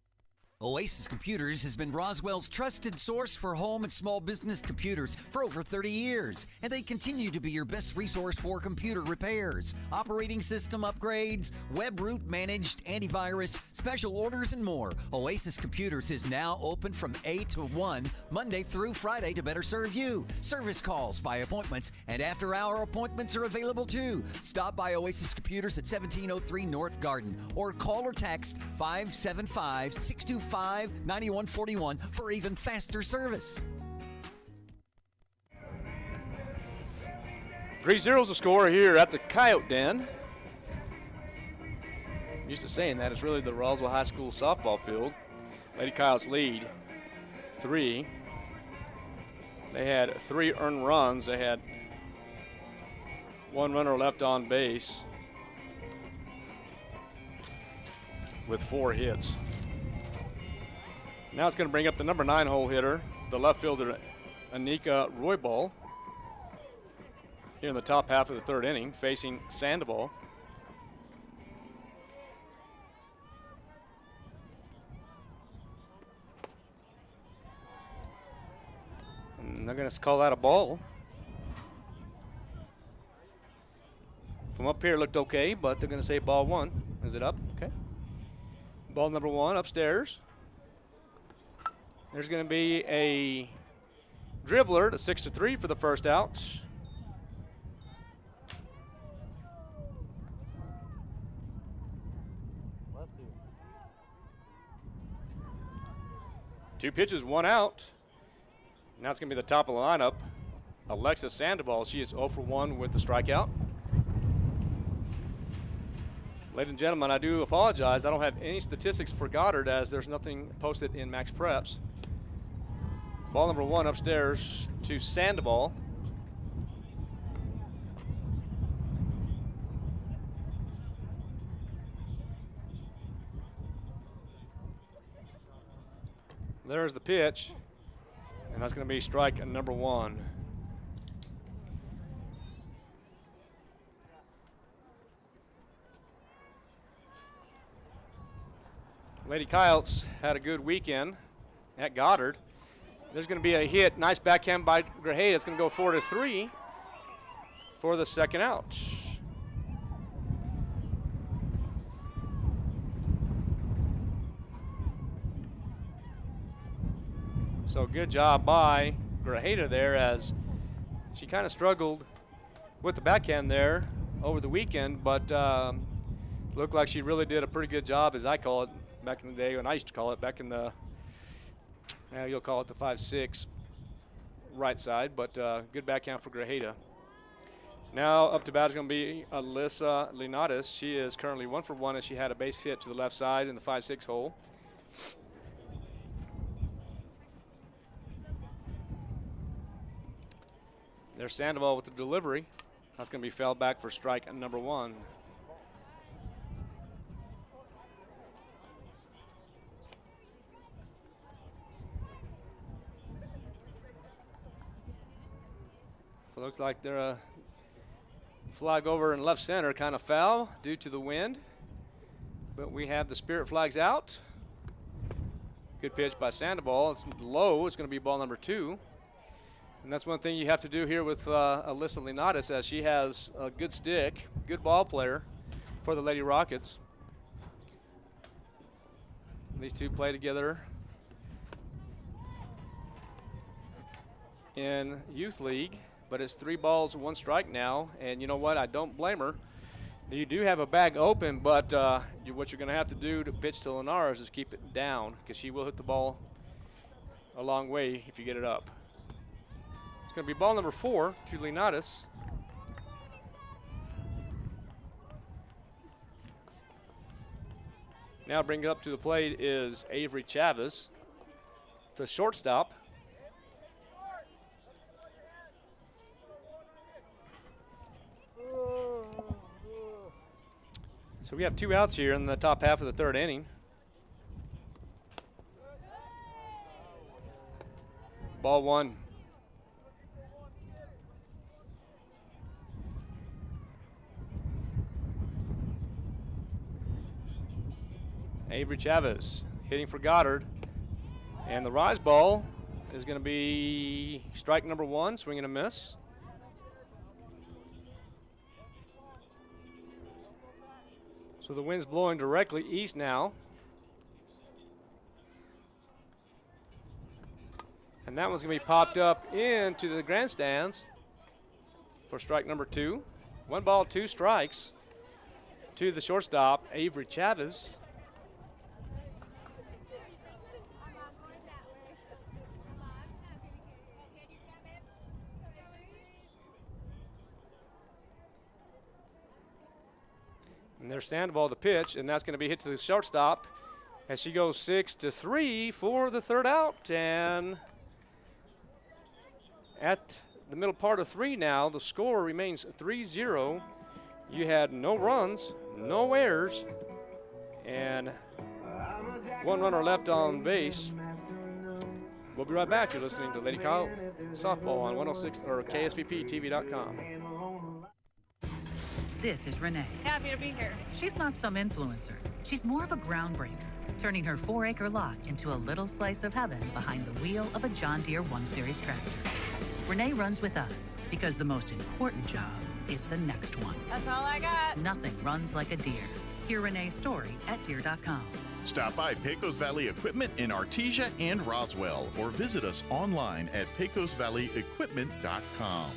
Oasis Computers has been Roswell's trusted source for home and small business computers for over 30 years, and they continue to be your best resource for computer repairs, operating system upgrades, web root managed antivirus, special orders, and more. Oasis Computers is now open from 8 to 1, Monday through Friday, to better serve you. Service calls by appointments and after-hour appointments are available too. Stop by Oasis Computers at 1703 North Garden or call or text 575-625-9141 for even faster service. 3-0 is the score here at the Coyote Den. Used to saying that, it's really the Roswell High School softball field. Lady Coyotes lead 3. They had 3 earned runs. They had 1 runner left on base with 4 hits. Now it's going to bring up the number 9 hole hitter, the left fielder, Anika Roybal, here in the top half of the 3rd inning, facing Sandoval. And they're going to call that a ball. From up here it looked okay, but they're going to say ball one. Is it up? Okay. Ball number one upstairs. There's going to be a dribbler to 6-3 for the first out. Two pitches, one out. Now it's going to be the top of the lineup. Alexis Sandoval, she is 0 for 1 with the strikeout. Ladies and gentlemen, I do apologize. I don't have any statistics for Goddard as there's nothing posted in Max Preps. Ball number one upstairs to Sandoval. There's the pitch, and that's going to be strike number one. Lady Coyotes had a good weekend at Goddard. There's going to be a hit, nice backhand by Grajeda. It's going to go 4-3 for the second out. So good job by Grajeda there as she kind of struggled with the backhand there over the weekend, but looked like she really did a pretty good job, as I call it back in the day, when I used to call it back in the, you'll call it the 5-6 right side, but good backhand for Grajeda. Now up to bat is going to be Alyssa Linares. She is currently 1 for 1 as she had a base hit to the left side in the 5-6 hole. There's Sandoval with the delivery. That's going to be fouled back for strike number one. So it looks like they're a flag over in left center, kind of foul due to the wind. But we have the spirit flags out. Good pitch by Sandoval. It's low. It's going to be ball number two. And that's one thing you have to do here with Alyssa Linares, as she has a good stick, good ball player for the Lady Rockets. These two play together in Youth League, but it's 3 balls, 1 strike now. And you know what? I don't blame her. You do have a bag open, but what you're going to have to do to pitch to Linares is keep it down, because she will hit the ball a long way if you get it up. Going to be ball number 4 to Linares. Now bring up to the plate is Avery Chavez, the shortstop. So we have 2 outs here in the top half of the 3rd inning. Ball 1. Avery Chavez hitting for Goddard. And the rise ball is going to be strike number 1, swing and a miss. So the wind's blowing directly east now. And that one's going to be popped up into the grandstands for strike number 2. 1 ball, 2 strikes to the shortstop, Avery Chavez. And there's Sandoval, the pitch, and that's going to be hit to the shortstop as she goes 6-3 for the 3rd out. And at the middle part of 3 now, the score remains 3-0. You had no runs, no errors, and 1 runner left on base. We'll be right back. You're listening to Lady Coyote Softball on 106 or KSVPTV.com. This is Renee. Happy to be here. She's not some influencer. She's more of a groundbreaker, turning her 4-acre lot into a little slice of heaven behind the wheel of a John Deere 1 Series tractor. Renee runs with us because the most important job is the next one. That's all I got. Nothing runs like a deer. Hear Renee's story at deer.com. Stop by Pecos Valley Equipment in Artesia and Roswell, or visit us online at pecosvalleyequipment.com.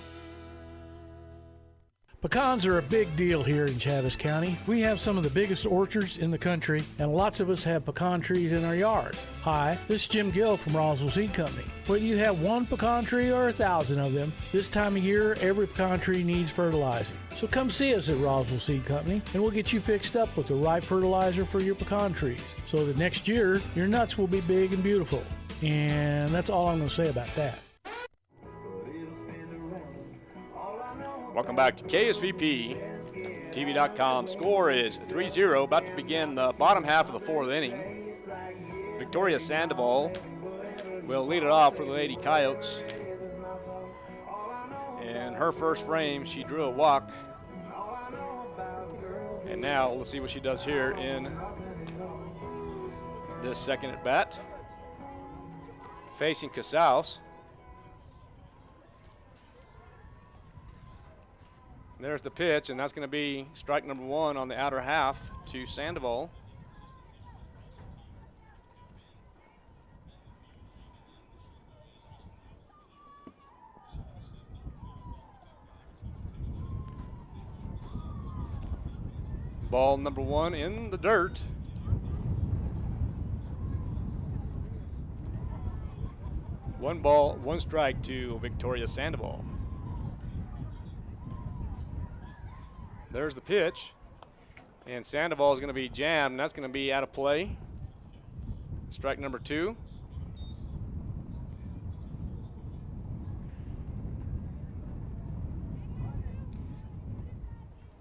Pecans are a big deal here in Chaves County. We have some of the biggest orchards in the country, and lots of us have pecan trees in our yards. Hi, this is Jim Gill from Roswell Seed Company. Whether you have one pecan tree or 1,000 of them, this time of year, every pecan tree needs fertilizing. So come see us at Roswell Seed Company, and we'll get you fixed up with the right fertilizer for your pecan trees, so that next year, your nuts will be big and beautiful. And that's all I'm going to say about that. Welcome back to KSVP TV.com. Score is 3-0. About to begin the bottom half of the fourth inning. Victoria Sandoval will lead it off for the Lady Coyotes. And her first frame, she drew a walk. And now let's see what she does here in this second at bat. Facing Casals. There's the pitch, and that's going to be strike number one on the outer half to Sandoval. Ball number one in the dirt. One ball, one strike to Victoria Sandoval. There's the pitch, and Sandoval is going to be jammed, and that's going to be out of play. Strike number two.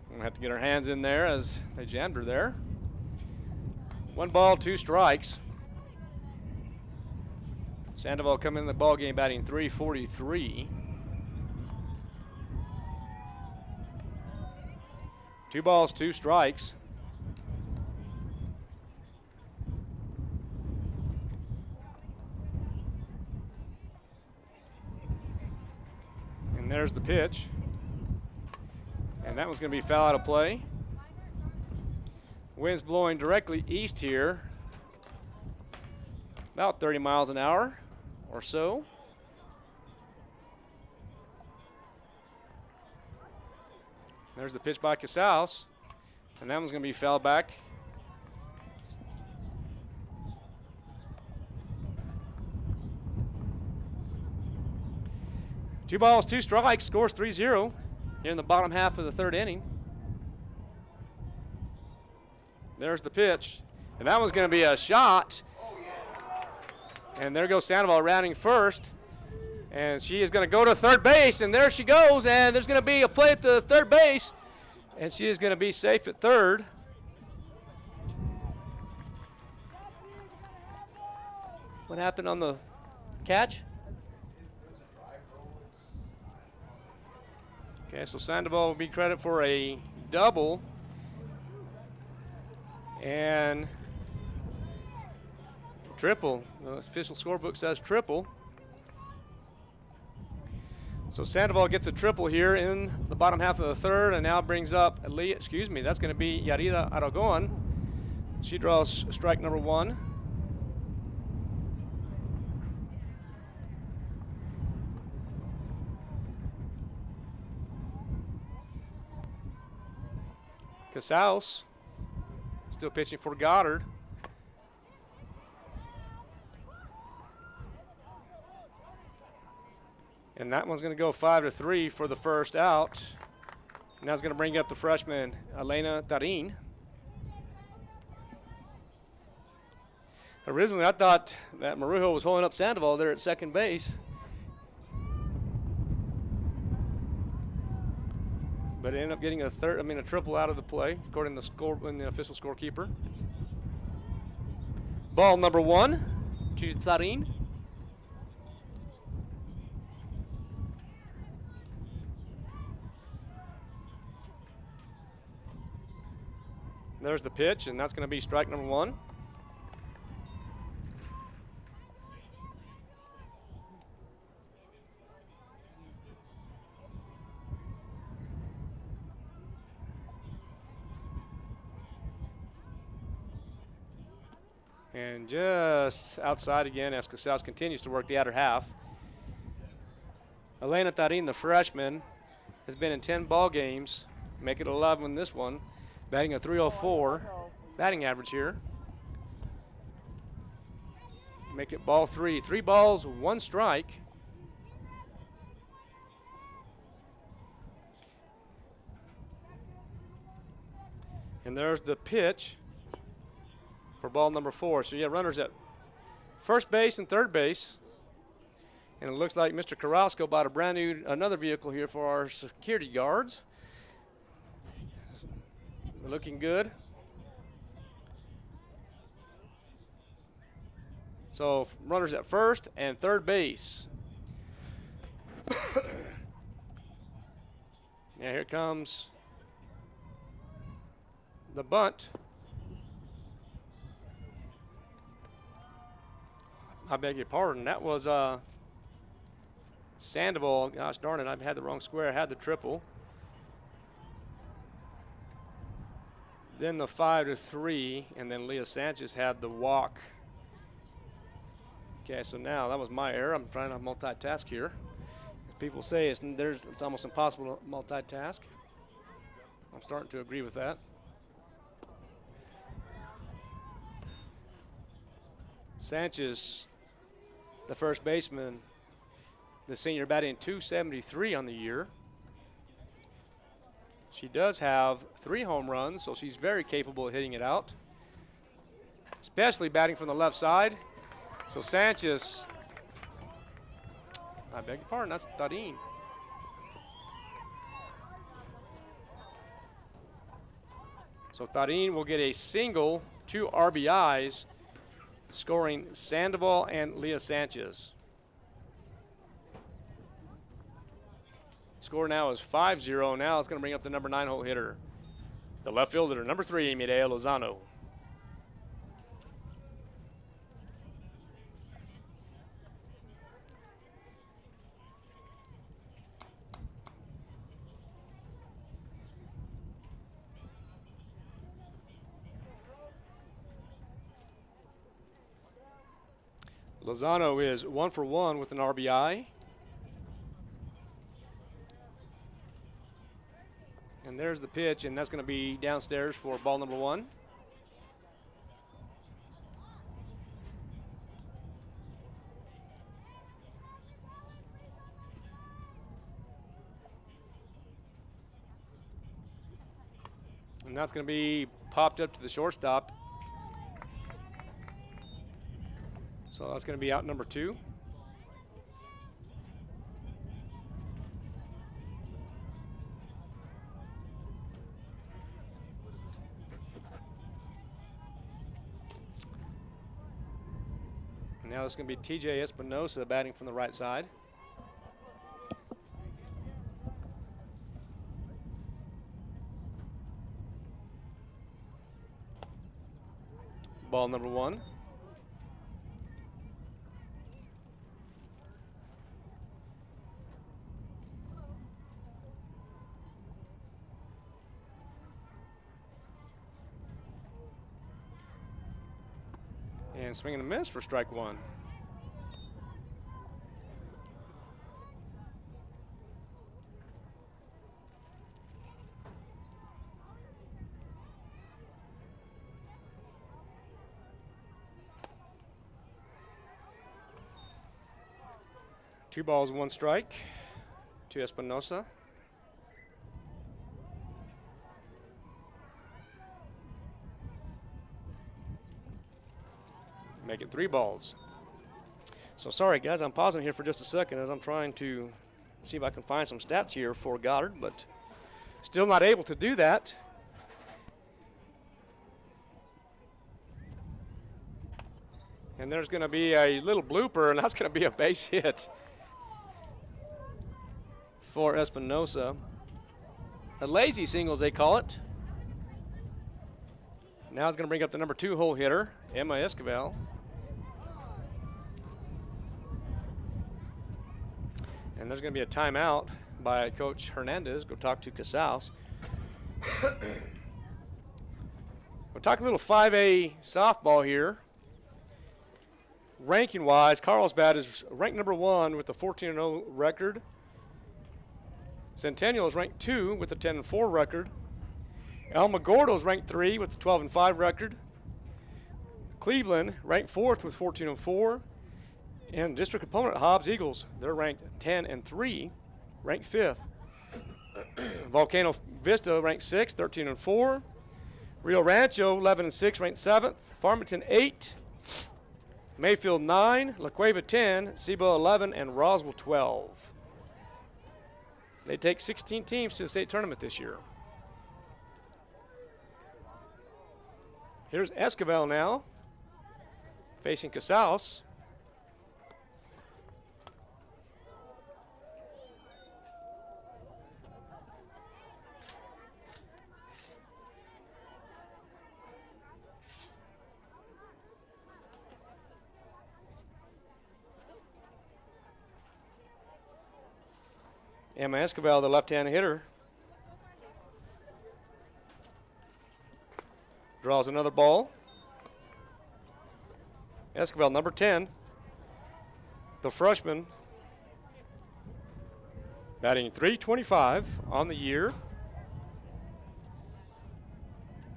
I'm going to have to get our hands in there as they jammed her there. 1 ball, 2 strikes. Sandoval coming in the ball game batting .343. 2 balls, 2 strikes. And there's the pitch. And that one's going to be foul out of play. Wind's blowing directly east here. About 30 miles an hour or so. There's the pitch by Casals, and that one's going to be fouled back. Two balls, 2 strikes, scores 3-0 here in the bottom half of the third inning. There's the pitch, and that one's going to be a shot. And there goes Sandoval rounding first. And she is going to go to third base, and there she goes, and there's going to be a play at the third base, and she is going to be safe at third. What happened on the catch? Okay, so Sandoval will be credited for a double, and triple. The official scorebook says triple. So Sandoval gets a triple here in the bottom half of the third, and now brings up, that's going to be Yarida Aragon. She draws strike number one. Casals still pitching for Goddard. And that one's going to go 5-3 for the first out. Now it's going to bring up the freshman, Elena Tarin. Originally, I thought that Marujo was holding up Sandoval there at second base. But it ended up getting a triple out of the play, according to the official scorekeeper. Ball number one to Tarin. There's the pitch, and that's going to be strike number one. And just outside again as Casals continues to work the outer half. Elena Tarin, the freshman, has been in 10 ball games, make it 11 in this one, batting a .304 batting average here. Make it ball 3. 3 balls, 1 strike. And there's the pitch for ball number 4. So you have runners at first base and third base. And it looks like Mr. Carrasco bought a brand new, another vehicle here for our security guards. Looking good. So runners at first and third base. Yeah, here comes the bunt. I beg your pardon. That was Sandoval. Gosh darn it, I've had the wrong square. I had the triple. Then the 5-3, and then Leah Sanchez had the walk. Okay, so now that was my error. I'm trying to multitask here. People say it's almost impossible to multitask. I'm starting to agree with that. Sanchez, the first baseman, the senior, batting .273 on the year. She does have 3 home runs, so she's very capable of hitting it out, especially batting from the left side. So Sanchez, I beg your pardon, that's Tarin. So Tarin will get a single, 2 RBIs, scoring Sandoval and Leah Sanchez. Score now is 5-0. Now it's going to bring up the number 9 hole hitter, the left fielder, number 3, Mireya Lozano. Lozano is 1 for 1 with an RBI. And there's the pitch, and that's going to be downstairs for ball number 1. And that's going to be popped up to the shortstop. So that's going to be out number 2. Now it's going to be TJ Espinosa batting from the right side. Ball number 1. And swing and a miss for strike 1. Two balls, 1 strike to Espinosa. Make it 3 balls. So sorry guys, I'm pausing here for just a second as I'm trying to see if I can find some stats here for Goddard, but still not able to do that. And there's going to be a little blooper, and that's going to be a base hit for Espinosa. A lazy single, as they call it. Now it's going to bring up the number 2 hole hitter, Emma Esquivel. And there's going to be a timeout by Coach Hernandez. Go talk to Casals. We'll talk a little 5A softball here. ranking-wise, Carlsbad is ranked number 1 with a 14-0 record. Centennial is ranked 2 with a 10-4 record. Alamogordo is ranked 3 with a 12-5 record. Cleveland ranked 4th with 14-4. And district opponent Hobbs Eagles, they're ranked 10-3, ranked 5th. Volcano Vista ranked 6th, 13-4. Rio Rancho 11-6, ranked 7th. Farmington 8. Mayfield 9, La Cueva 10, Cibo 11, and Roswell 12. They take 16 teams to the state tournament this year. Here's Esquivel now, facing Casals. Emma Esquivel, the left-hand hitter, draws another ball. Esquivel, number 10, the freshman, batting .325 on the year.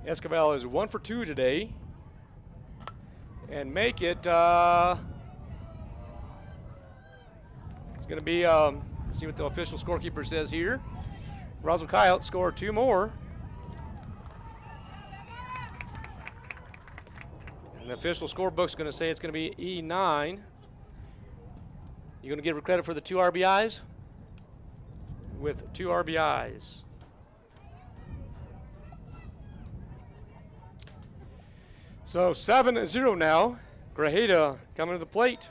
Esquivel is 1 for 2 today, and make it. It's going to be. Let's see what the official scorekeeper says here. Roswell Coyotes score 2 more. And the official scorebook's going to say it's going to be E9. You going to give her credit for the 2 RBIs? With 2 RBIs. So 7-0 now. Grajeda coming to the plate.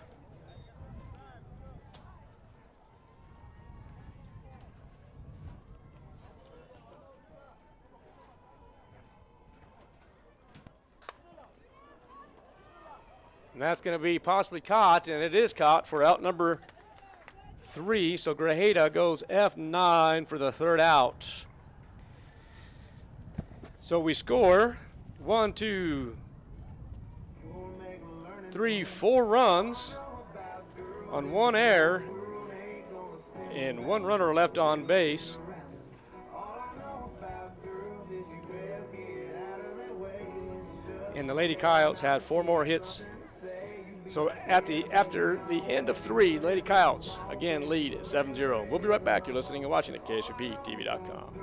And that's going to be possibly caught, and it is caught for out number 3. So Grajeda goes F9 for the 3rd out. So we score 1, 2, 3, 4 runs on 1 error and 1 runner left on base. And the Lady Coyotes had 4 more hits. So after the end of 3, Lady Coyotes again lead at 7-0. We'll be right back. You're listening and watching at KSUPTV.com.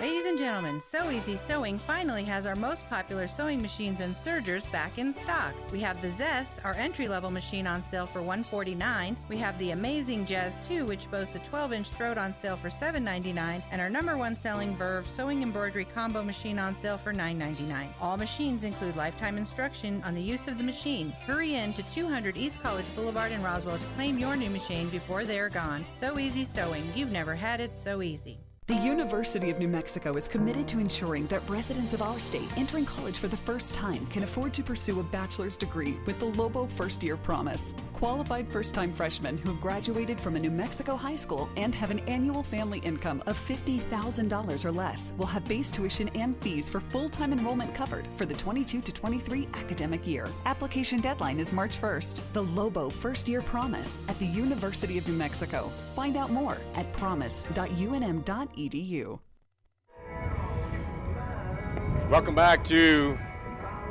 Ladies and gentlemen, So Easy Sewing finally has our most popular sewing machines and sergers back in stock. We have the Zest, our entry-level machine, on sale for $149. We have the Amazing Jazz 2, which boasts a 12-inch throat, on sale for $7.99, and our #1 selling Verve sewing embroidery combo machine on sale for $9.99. All machines include lifetime instruction on the use of the machine. Hurry in to 200 East College Boulevard in Roswell to claim your new machine before they are gone. So Easy Sewing. You've never had it so easy. The University of New Mexico is committed to ensuring that residents of our state entering college for the first time can afford to pursue a bachelor's degree with the Lobo First Year Promise. Qualified first-time freshmen who have graduated from a New Mexico high school and have an annual family income of $50,000 or less will have base tuition and fees for full-time enrollment covered for the 22 to 23 academic year. Application deadline is March 1st. The Lobo First Year Promise at the University of New Mexico. Find out more at promise.unm.edu. Welcome back to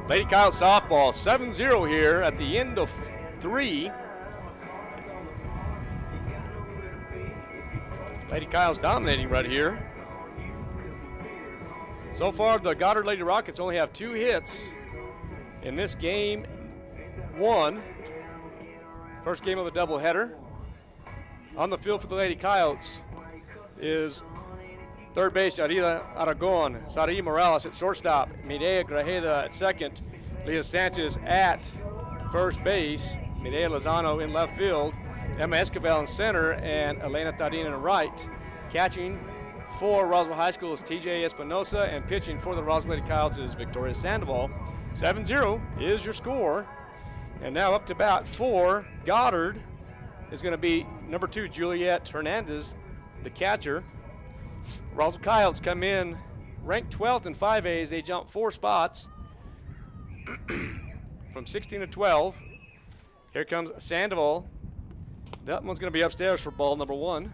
Lady Coyotes softball. 7-0 here at the end of 3. Lady Coyotes dominating right here. So far, the Goddard Lady Rockets only have 2 hits in this game 1. First game of the doubleheader. On the field for the Lady Coyotes is third base, Arida Aragon, Sari Morales at shortstop, Mireya Grajeda at second, Leah Sanchez at first base, Mireya Lozano in left field, Emma Esquivel in center, and Elena Tadin in right. Catching for Roswell High School is TJ Espinosa, and pitching for the Roswell Lady Coyotes is Victoria Sandoval. 7-0 is your score. And now up to bat for Goddard is going to be number 2, Juliet Hernandez, the catcher. Roswell Coyotes come in ranked 12th in 5A as they jump 4 spots. from 16 to 12. Here comes Sandoval. That one's going to be upstairs for ball number 1.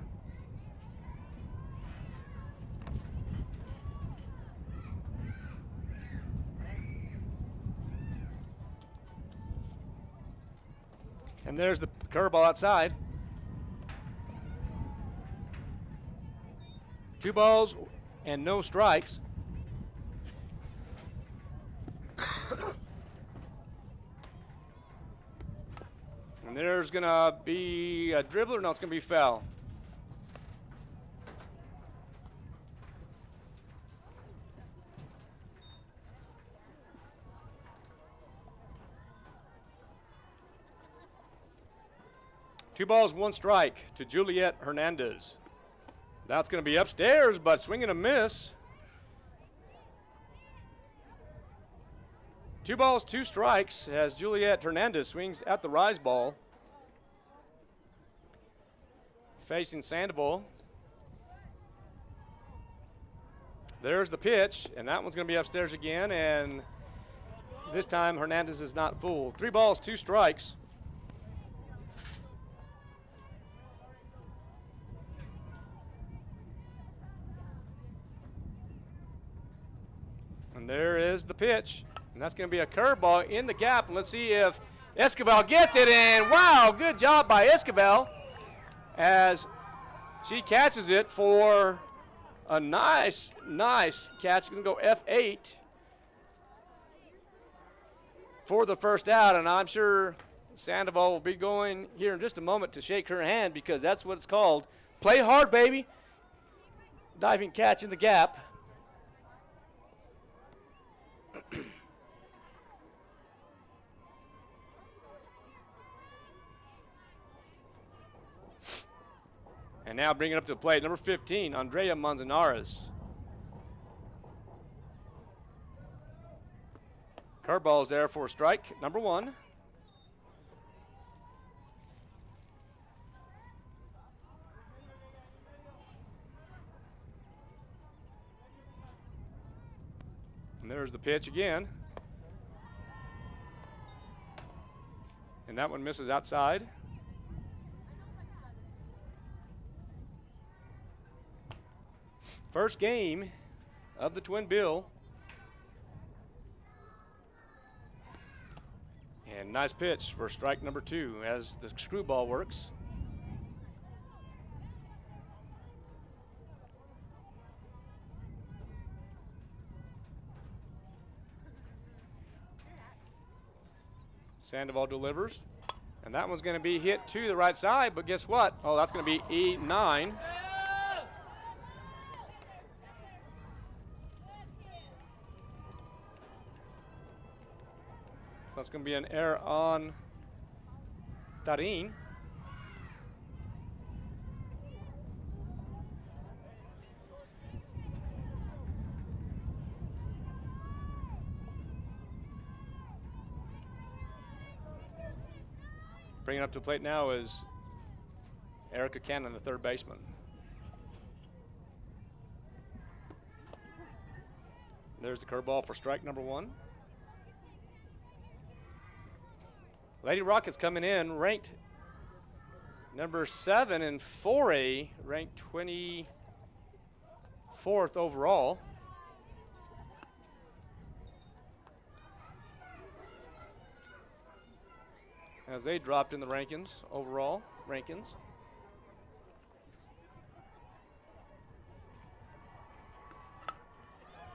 And there's the curveball outside. 2 balls and no strikes. And there's going to be a dribbler. No, it's going to be foul. Two balls, 1 strike to Juliet Hernandez. That's going to be upstairs, but swing and a miss. 2 balls, 2 strikes as Juliet Hernandez swings at the rise ball. Facing Sandoval. There's the pitch, and that one's going to be upstairs again, and this time Hernandez is not fooled. 3 balls, 2 strikes. And there is the pitch, and that's going to be a curveball in the gap. And let's see if Esquivel gets it, and wow, good job by Esquivel as she catches it for a nice catch. Going to go F8 for the first out, and I'm sure Sandoval will be going here in just a moment to shake her hand because that's what it's called. Play hard, baby. Diving catch in the gap. And now bring it up to the plate, number 15, Andrea Manzanares. Curveball is there for strike number 1. And there's the pitch again. And that one misses outside. First game of the twin bill. And nice pitch for strike number 2 as the screwball works. Sandoval delivers, and that one's going to be hit to the right side, but guess what? Oh, that's going to be E9. So that's going to be an error on Tarin. Bringing up to the plate now is Erica Cannon, the third baseman. There's the curveball for strike number 1. Lady Rockets coming in, ranked number 7 in 4A, ranked 24th overall. As they dropped in the rankings, overall rankings.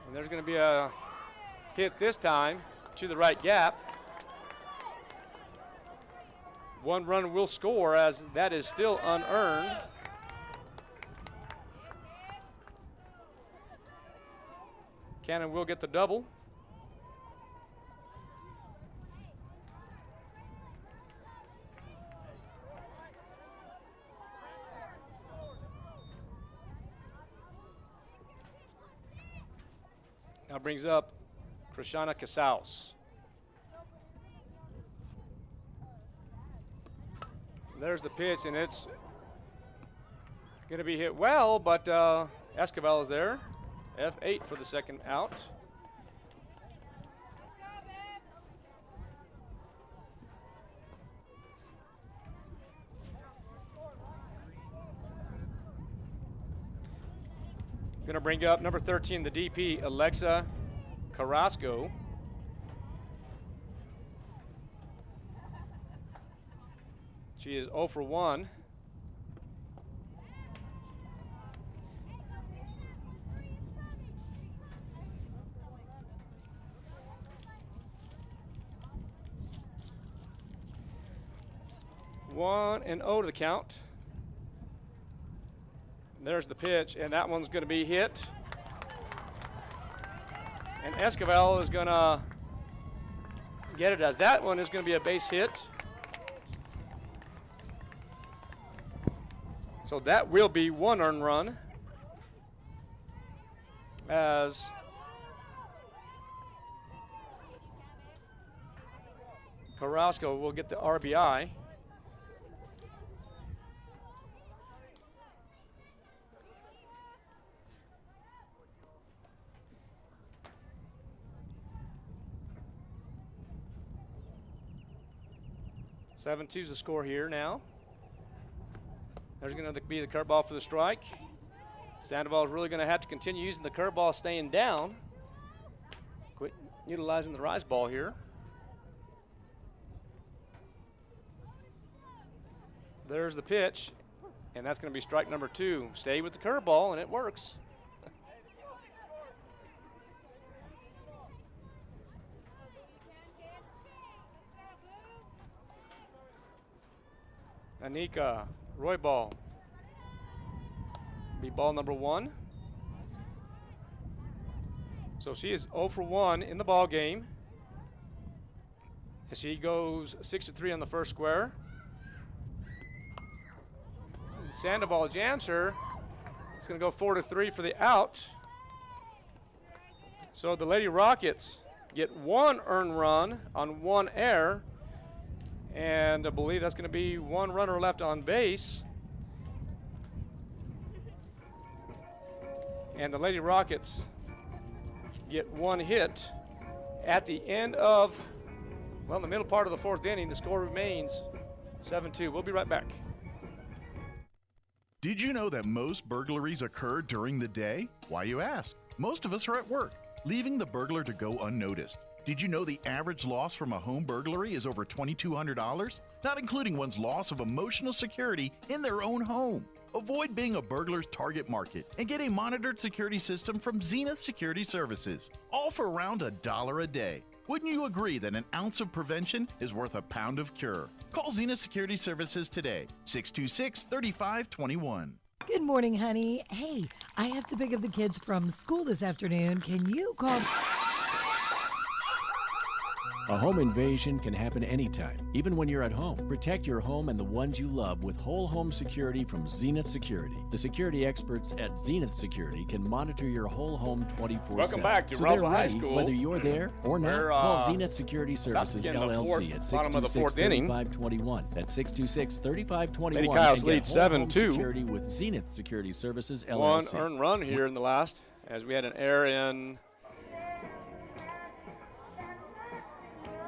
And there's going to be a hit this time to the right gap. 1 run will score as that is still unearned. Cannon will get the double. Now brings up Krishana Casals. There's the pitch, and it's going to be hit well, but Esquivel is there. F8 for the second out. Going to bring up number 13, the DP, Alexa Carrasco. She is 0 for 1. One and 0 to the count. There's the pitch, and that one's going to be hit. And Esquivel is going to get it as that one is going to be a base hit. So that will be 1 earned run as Carrasco will get the RBI. Seven two's the score here now. There's going to be the curveball for the strike. Sandoval is really going to have to continue using the curveball, staying down. Quit utilizing the rise ball here. There's the pitch, and that's going to be strike number 2. Stay with the curveball, and it works. Anika Roybal, be ball number 1. So she is 0 for 1 in the ball game. As she goes 6-3 on the first square. Sandoval jams her. It's going to go 4-3 for the out. So the Lady Rockets get 1 earned run on 1 error. And I believe that's going to be 1 runner left on base. And the Lady Rockets get 1 hit at the end of, well, the middle part of the 4th inning. The score remains 7-2. We'll be right back. Did you know that most burglaries occur during the day? Why, you ask? Most of us are at work, leaving the burglar to go unnoticed. Did you know the average loss from a home burglary is over $2,200? Not including one's loss of emotional security in their own home. Avoid being a burglar's target market and get a monitored security system from Zenith Security Services, all for around $1 a day. Wouldn't you agree that an ounce of prevention is worth a pound of cure? Call Zenith Security Services today, 626-3521. Good morning, honey. Hey, I have to pick up the kids from school this afternoon. Can you call... A home invasion can happen anytime, even when you're at home. Protect your home and the ones you love with whole home security from Zenith Security. The security experts at Zenith Security can monitor your whole home 24/7. Welcome back to so Roswell they're High ready, School. whether you're there or not. We're, call Zenith Security Services LLC at 626-3521. That's 626-3521. Lady Kyles and leads get whole home 7-2. security with Zenith Security Services LLC. 1 earned run here in the last, as we had an error in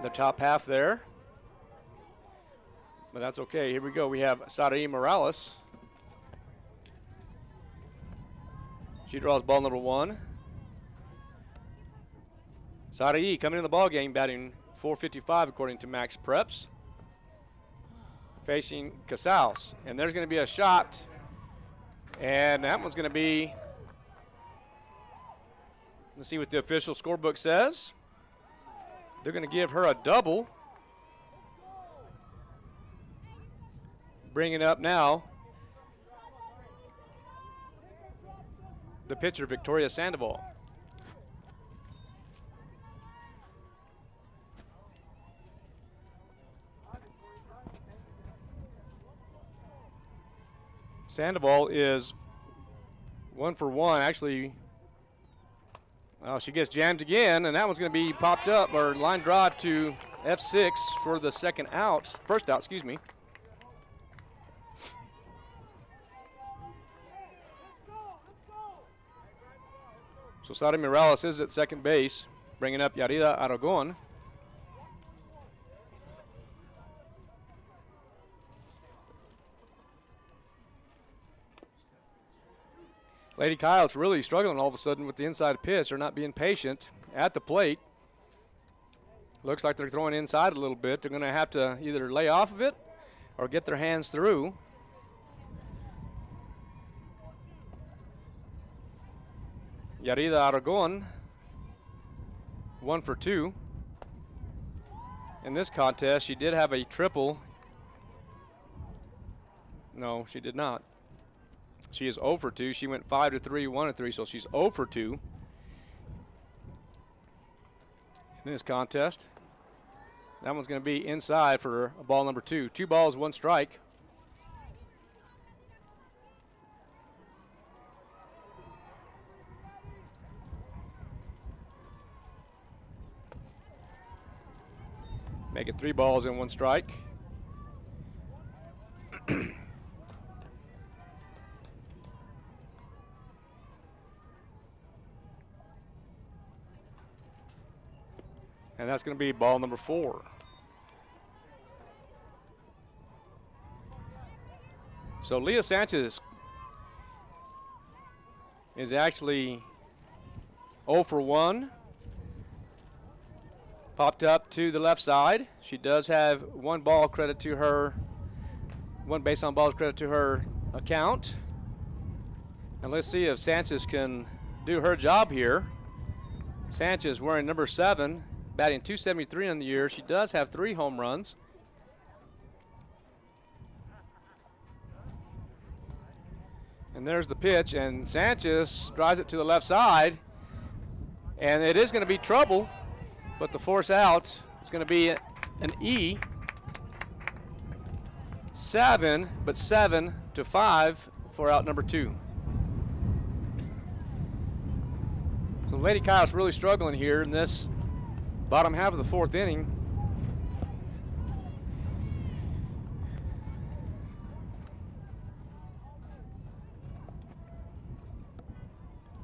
the top half there. But that's okay. Here we go. We have Sarai Morales. She draws ball number 1. Sarai coming in the ball game, batting .455 according to Max Preps. Facing Casals. And there's going to be a shot. And that one's going to be, let's see what the official scorebook says. They're going to give her a double. Bringing up now the pitcher, Victoria Sandoval. Sandoval is 1 for 1. Actually, well, she gets jammed again, and that one's going to be popped up, or line drive to F6 for the first out, excuse me. So Sarai Morales is at second base, bringing up Yarida Aragon. Lady Coyotes really struggling all of a sudden with the inside pitch. They're not being patient at the plate. Looks like they're throwing inside a little bit. They're going to have to either lay off of it or get their hands through. Yarida Aragon, 1 for 2. In this contest, she did have a triple. No, she did not. She is 0 for 2. She went 5 to 3, 1 to 3, so she's 0 for 2 in this contest. That one's going to be inside for ball number 2. 2 balls, 1 strike. Make it 3 balls and 1 strike. And that's going to be ball number 4. So Leah Sanchez is actually 0 for 1. Popped up to the left side. She does have 1 ball credit to her, 1 base on balls credit to her account. And let's see if Sanchez can do her job here. Sanchez wearing number 7, batting .273 on the year. She does have 3 home runs. And there's the pitch, and Sanchez drives it to the left side. And it is going to be trouble, but the force out is going to be an E. 7, but 7 to 5 for out number 2. So Lady Kyle's really struggling here in this bottom half of the 4th inning.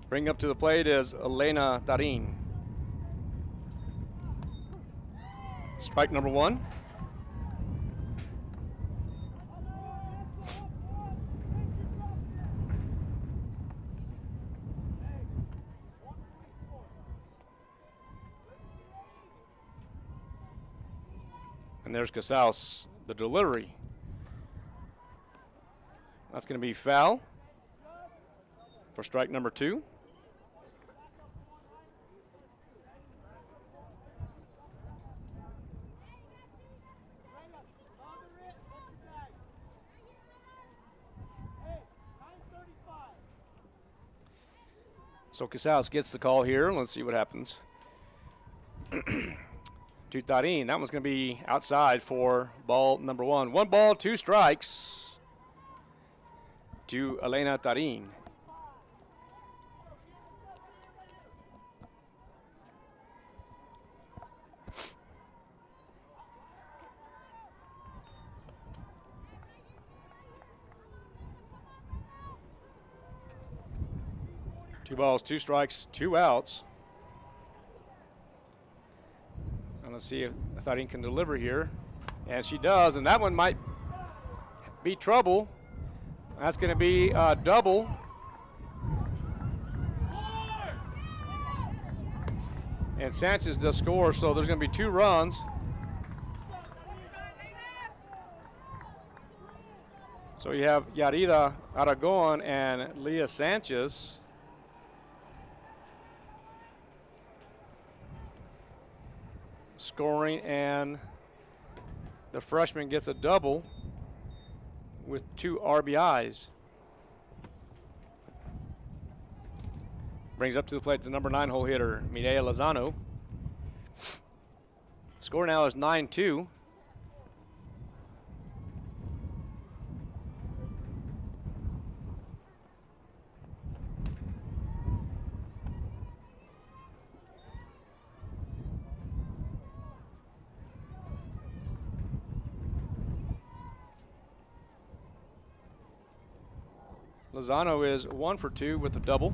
Bring up to the plate is Elena Tarin. Strike number 1. And there's Casals, the delivery. That's going to be foul for strike number 2. So Casals gets the call here. Let's see what happens. To Tarin. That one's going to be outside for ball number 1. 1 ball, 2 strikes to Elena Tarin. Two balls, 2 strikes, 2 outs. And let's see if Tarin can deliver here. And she does, and that one might be trouble. That's going to be a double. And Sanchez does score, so there's going to be 2 runs. So you have Yarida Aragon and Leah Sanchez. Scoring, and the freshman gets a double with 2 RBIs. Brings up to the plate the number 9 hole hitter, Mireya Lozano. Score now is 9-2. Lozano is 1 for 2 with a double.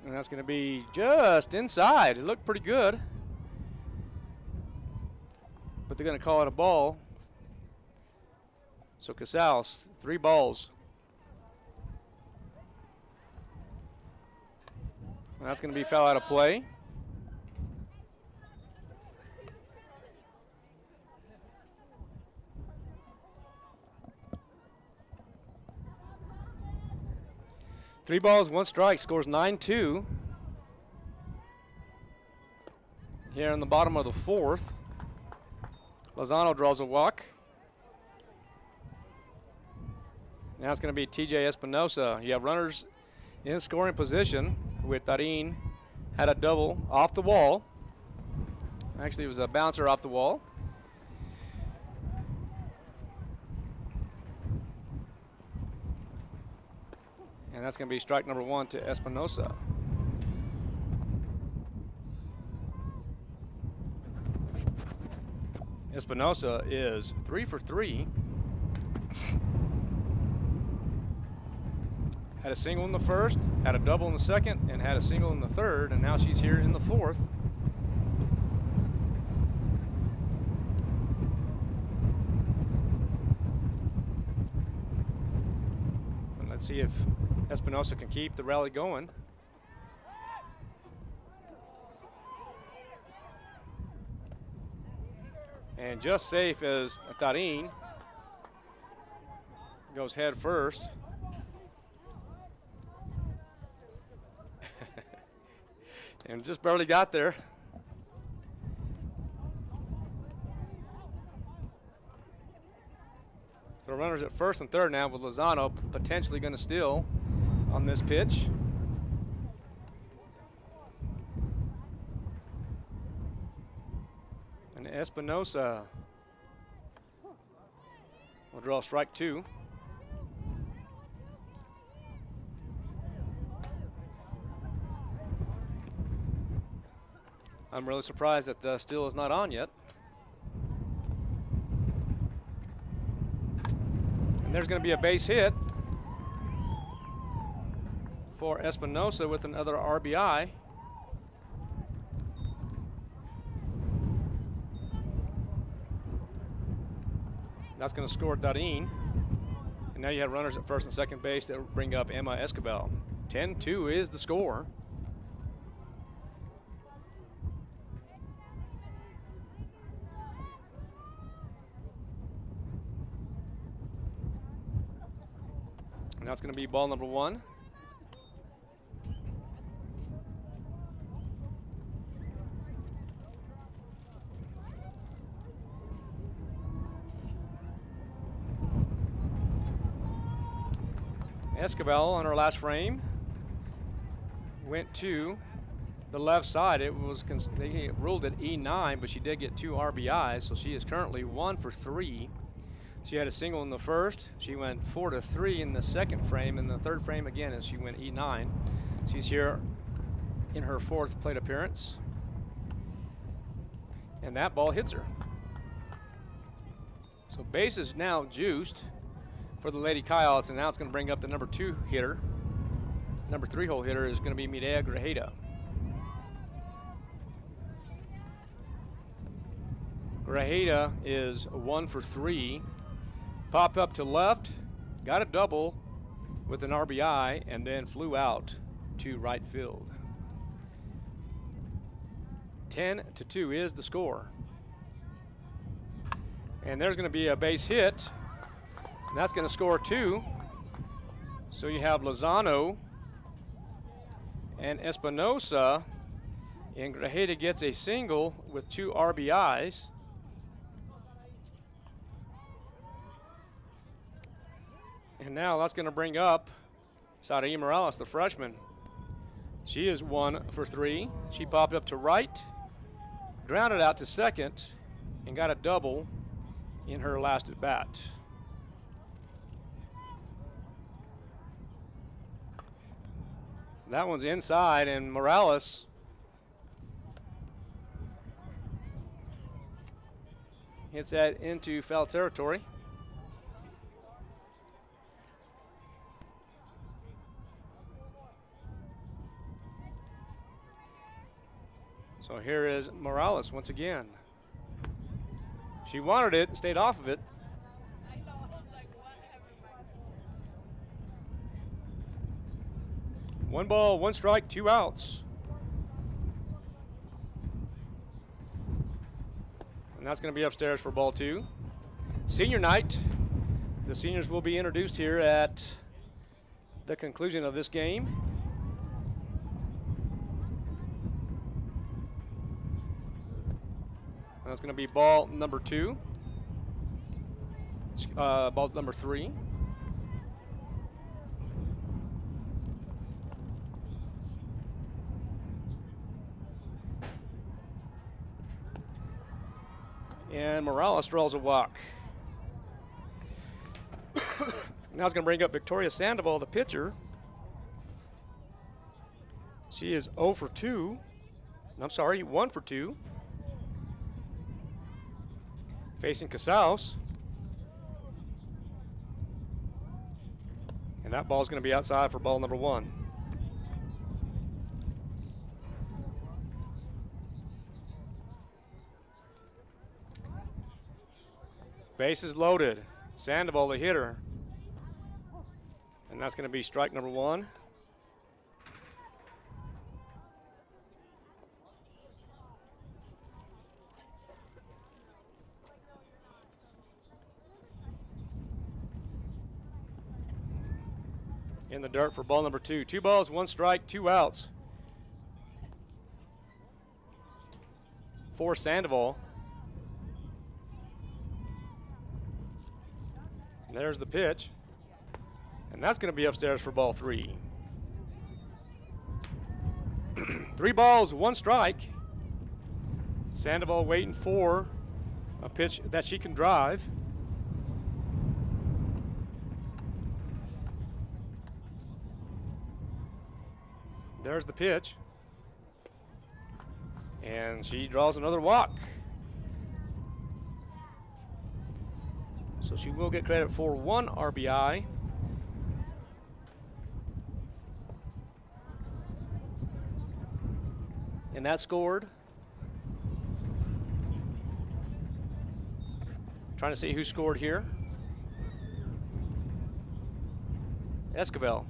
And that's going to be just inside. It looked pretty good. But they're going to call it a ball. So Casals, 3 balls. And that's going to be foul out of play. Three balls, 1 strike, scores 9-2. Here in the bottom of the 4th. Lozano draws a walk. Now it's going to be TJ Espinosa. You have runners in scoring position with Tarin. Had a double off the wall. Actually, it was a bouncer off the wall. And that's going to be strike number 1 to Espinosa. Espinosa is 3 for 3. Had a single in the first, had a double in the second, and had a single in the third, and now she's here in the 4th. And let's see if Espinosa can keep the rally going. And just safe as Tarin goes head first. And just barely got there. So runners at first and third now with Lozano potentially going to steal on this pitch. And Espinosa will draw strike 2. I'm really surprised that the steal is not on yet. And there's going to be a base hit for Espinosa with another RBI. That's going to score Tarin. And now you have runners at first and second base that bring up Emma Escobar. 10-2 is the score. And that's going to be ball number 1. Escobar on her last frame went to the left side. It was they ruled it E9, but she did get 2 RBIs, so she is currently 1 for 3. She had a single in the first. She went 4 to 3 in the second frame. In the third frame again as she went E9. She's here in her 4th plate appearance. And that ball hits her. So base is now juiced for the Lady Coyotes, and now it's going to bring up the number 2 hitter. Number 3 hole hitter is going to be Mireya Grajeda. Grajeda is 1 for 3. Popped up to left, got a double with an RBI, and then flew out to right field. 10-2 is the score. And there's going to be a base hit, and that's going to score 2. So you have Lozano and Espinosa, and Grajeda gets a single with 2 RBIs. And now that's going to bring up Saraí Morales, the freshman. She is 1 for 3. She popped up to right, grounded out to second, and got a double in her last at bat. That one's inside, and Morales hits that into foul territory. So here is Morales once again. She wanted it, stayed off of it. One ball, one strike, 2 outs. And that's going to be upstairs for ball 2. Senior night. The seniors will be introduced here at the conclusion of this game. That's going to be ball number 2. Ball number 3. And Morales draws a walk. Now it's going to bring up Victoria Sandoval, the pitcher. She is 0 for 2. I'm sorry, 1 for 2. Facing Casals. And that ball is going to be outside for ball number 1. Bases loaded. Sandoval, the hitter. And that's going to be strike number 1. In the dirt for ball number 2. 2 balls, 1 strike, 2 outs. For Sandoval. And there's the pitch. And that's going to be upstairs for ball 3. 3 balls, 1 strike. Sandoval waiting for a pitch that she can drive. There's the pitch. And she draws another walk. So she will get credit for 1 RBI. And that scored. Trying to see who scored here. Esquivel.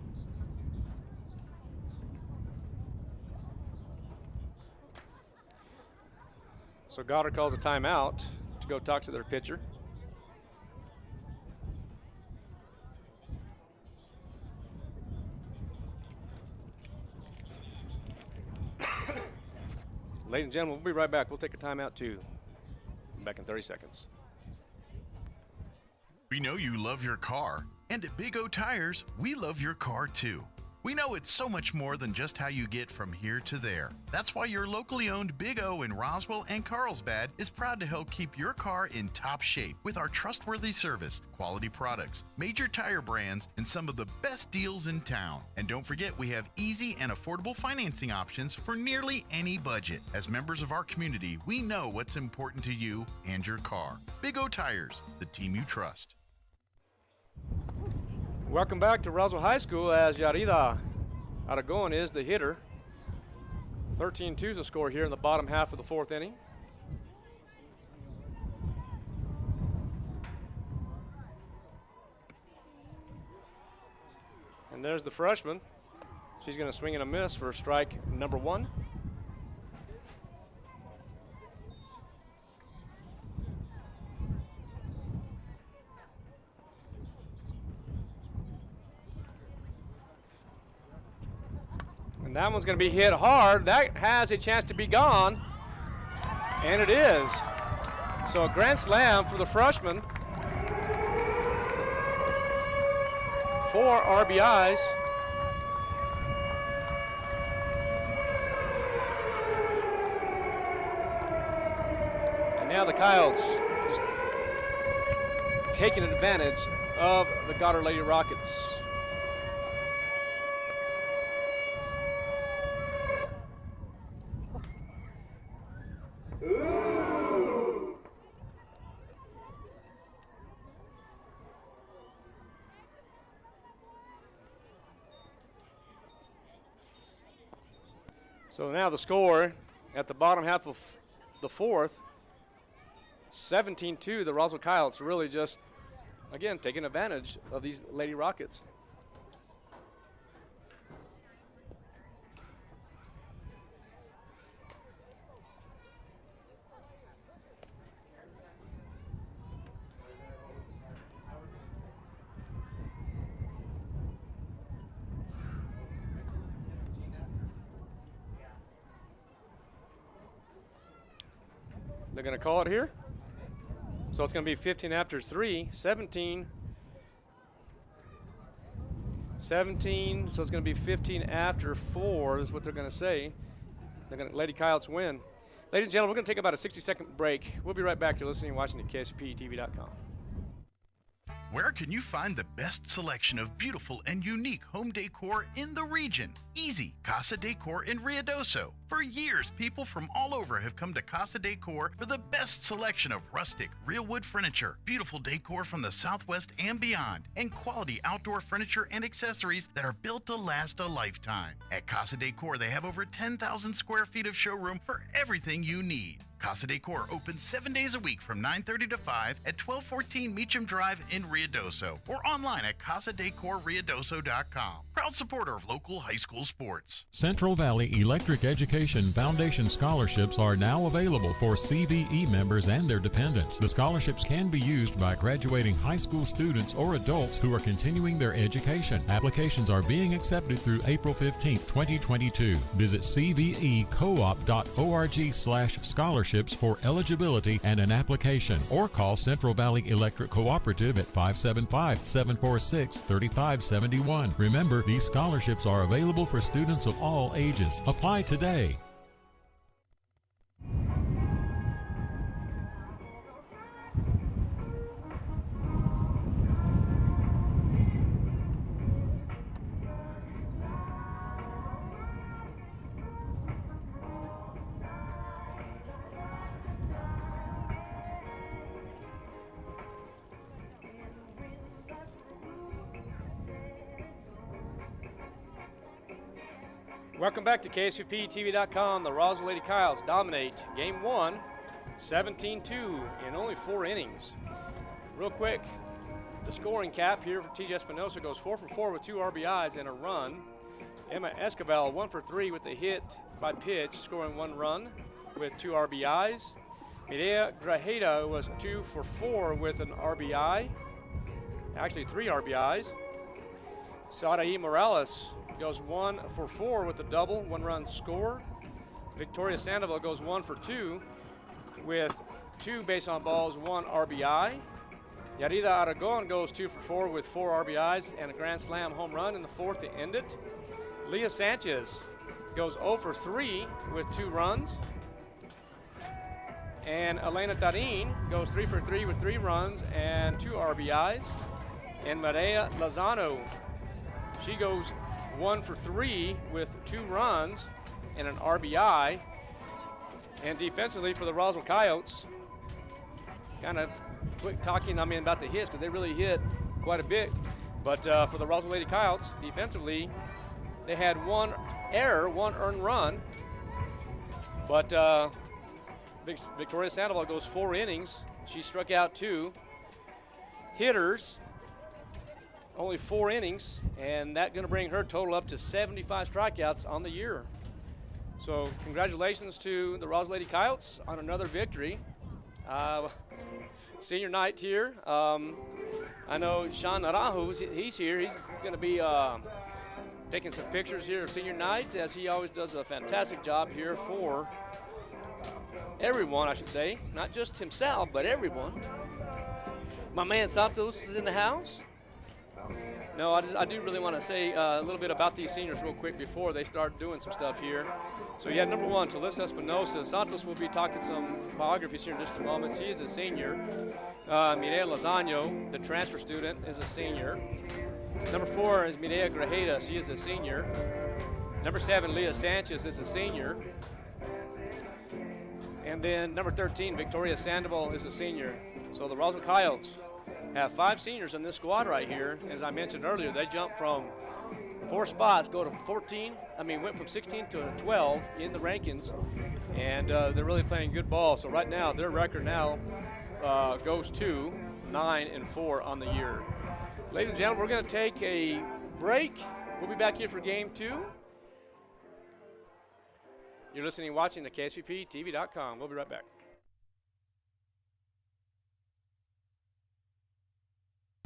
So Goddard calls a timeout to go talk to their pitcher. Ladies and gentlemen, we'll be right back. We'll take a timeout too. Back in 30 seconds. We know you love your car, and at Big O Tires, we love your car too. We know it's so much more than just how you get from here to there. That's why your locally owned Big O in Roswell and Carlsbad is proud to help keep your car in top shape with our trustworthy service, quality products, major tire brands, and some of the best deals in town. And don't forget, we have easy and affordable financing options for nearly any budget. As members of our community, we know what's important to you and your car. Big O Tires, the team you trust. Welcome back to Roswell High School as Yarida Aragon is the hitter. 13-2 is the score here in the bottom half of the 4th inning. And there's the freshman. She's going to swing and a miss for strike number 1. And that one's going to be hit hard. That has a chance to be gone. And it is. So a grand slam for the freshman. 4 RBIs. And now the Coyotes just taking advantage of the Goddard Lady Rockets. So now the score at the bottom half of the fourth. 17-2, the Roswell Coyotes really just, again, taking advantage of these Lady Rockets. They're going to call it here. So it's going to be 15 after 3, 17. 17, so it's going to be 15 after 4 is what they're going to say. They're going to, Lady Coyotes win. Ladies and gentlemen, we're going to take about a 60-second break. We'll be right back. You're listening and watching at KSUPTV.com. Where can you find the best selection of beautiful and unique home decor in the region? Easy, Casa Decor in Ruidoso. For years, people from all over have come to Casa Decor for the best selection of rustic, real wood furniture, beautiful decor from the Southwest and beyond, and quality outdoor furniture and accessories that are built to last a lifetime. At Casa Decor, they have over 10,000 square feet of showroom for everything you need. Casa Decor opens 7 days a week from 9:30 to 5 at 1214 Meacham Drive in Ruidoso or online at casadecorruidoso.com. Proud supporter of local high school sports. Central Valley Electric Education Foundation scholarships are now available for CVE members and their dependents. The scholarships can be used by graduating high school students or adults who are continuing their education. Applications are being accepted through April 15, 2022. Visit cvecoop.org/scholarships for eligibility and an application, or call Central Valley Electric Cooperative at 575-746-3571. Remember, these scholarships are available for students of all ages. Apply today. Welcome back to KSUPTV.com. The Roswell Lady Coyotes dominate Game 1, 17-2 in only 4 innings. Real quick, the scoring cap here for TJ Espinosa goes 4 for 4 with 2 RBIs and a run. Emma Escobar 1 for 3 with a hit by pitch, scoring 1 run with 2 RBIs. Mireya Grajeda was 2 for 4 with an RBI, actually 3 RBIs. Saraí Morales goes 1 for 4 with a double, 1 run scored. Victoria Sandoval goes 1 for 2 with 2 base on balls, 1 RBI. Yarida Aragon goes 2 for 4 with 4 RBIs and a grand slam home run in the 4th to end it. Leah Sanchez goes 0 for 3 with 2 runs. And Elena Tarin goes 3 for 3 with 3 runs and 2 RBIs. And Maria Lozano, she goes 1 for 3 with 2 runs and an RBI. And defensively for the Roswell Coyotes, kind of quick talking, about the hits, because they really hit quite a bit. But for the Roswell Lady Coyotes, defensively, they had 1 error, 1 earned run. But Victoria Sandoval goes 4 innings. She struck out 2 hitters. Only 4 innings, and that's going to bring her total up to 75 strikeouts on the year. So congratulations to the Roswell Lady Coyotes on another victory. Senior night here. I know Sean Naranjo, he's here. He's going to be taking some pictures here of senior night, as he always does a fantastic job here for everyone, I should say. Not just himself, but everyone. My man Santos is in the house. No, I do really want to say a little bit about these seniors real quick before they start doing some stuff here. So yeah, number 1, Talisa Espinosa. Santos will be talking some biographies here in just a moment. She is a senior. Mireya Lozano, the transfer student, is a senior. Number 4 is Mireya Grajeda. She is a senior. Number 7, Leah Sanchez, is a senior. And then number 13, Victoria Sandoval, is a senior. So the Roswell Coyotes have 5 seniors in this squad right here. As I mentioned earlier, they jumped from 4 spots go to 14. Went from 16 to 12 in the rankings, and they're really playing good ball. So right now, their record now goes to 9-4 on the year. Ladies and gentlemen, we're going to take a break. We'll be back here for game 2. You're listening and watching the KSVPTV.com. We'll be right back.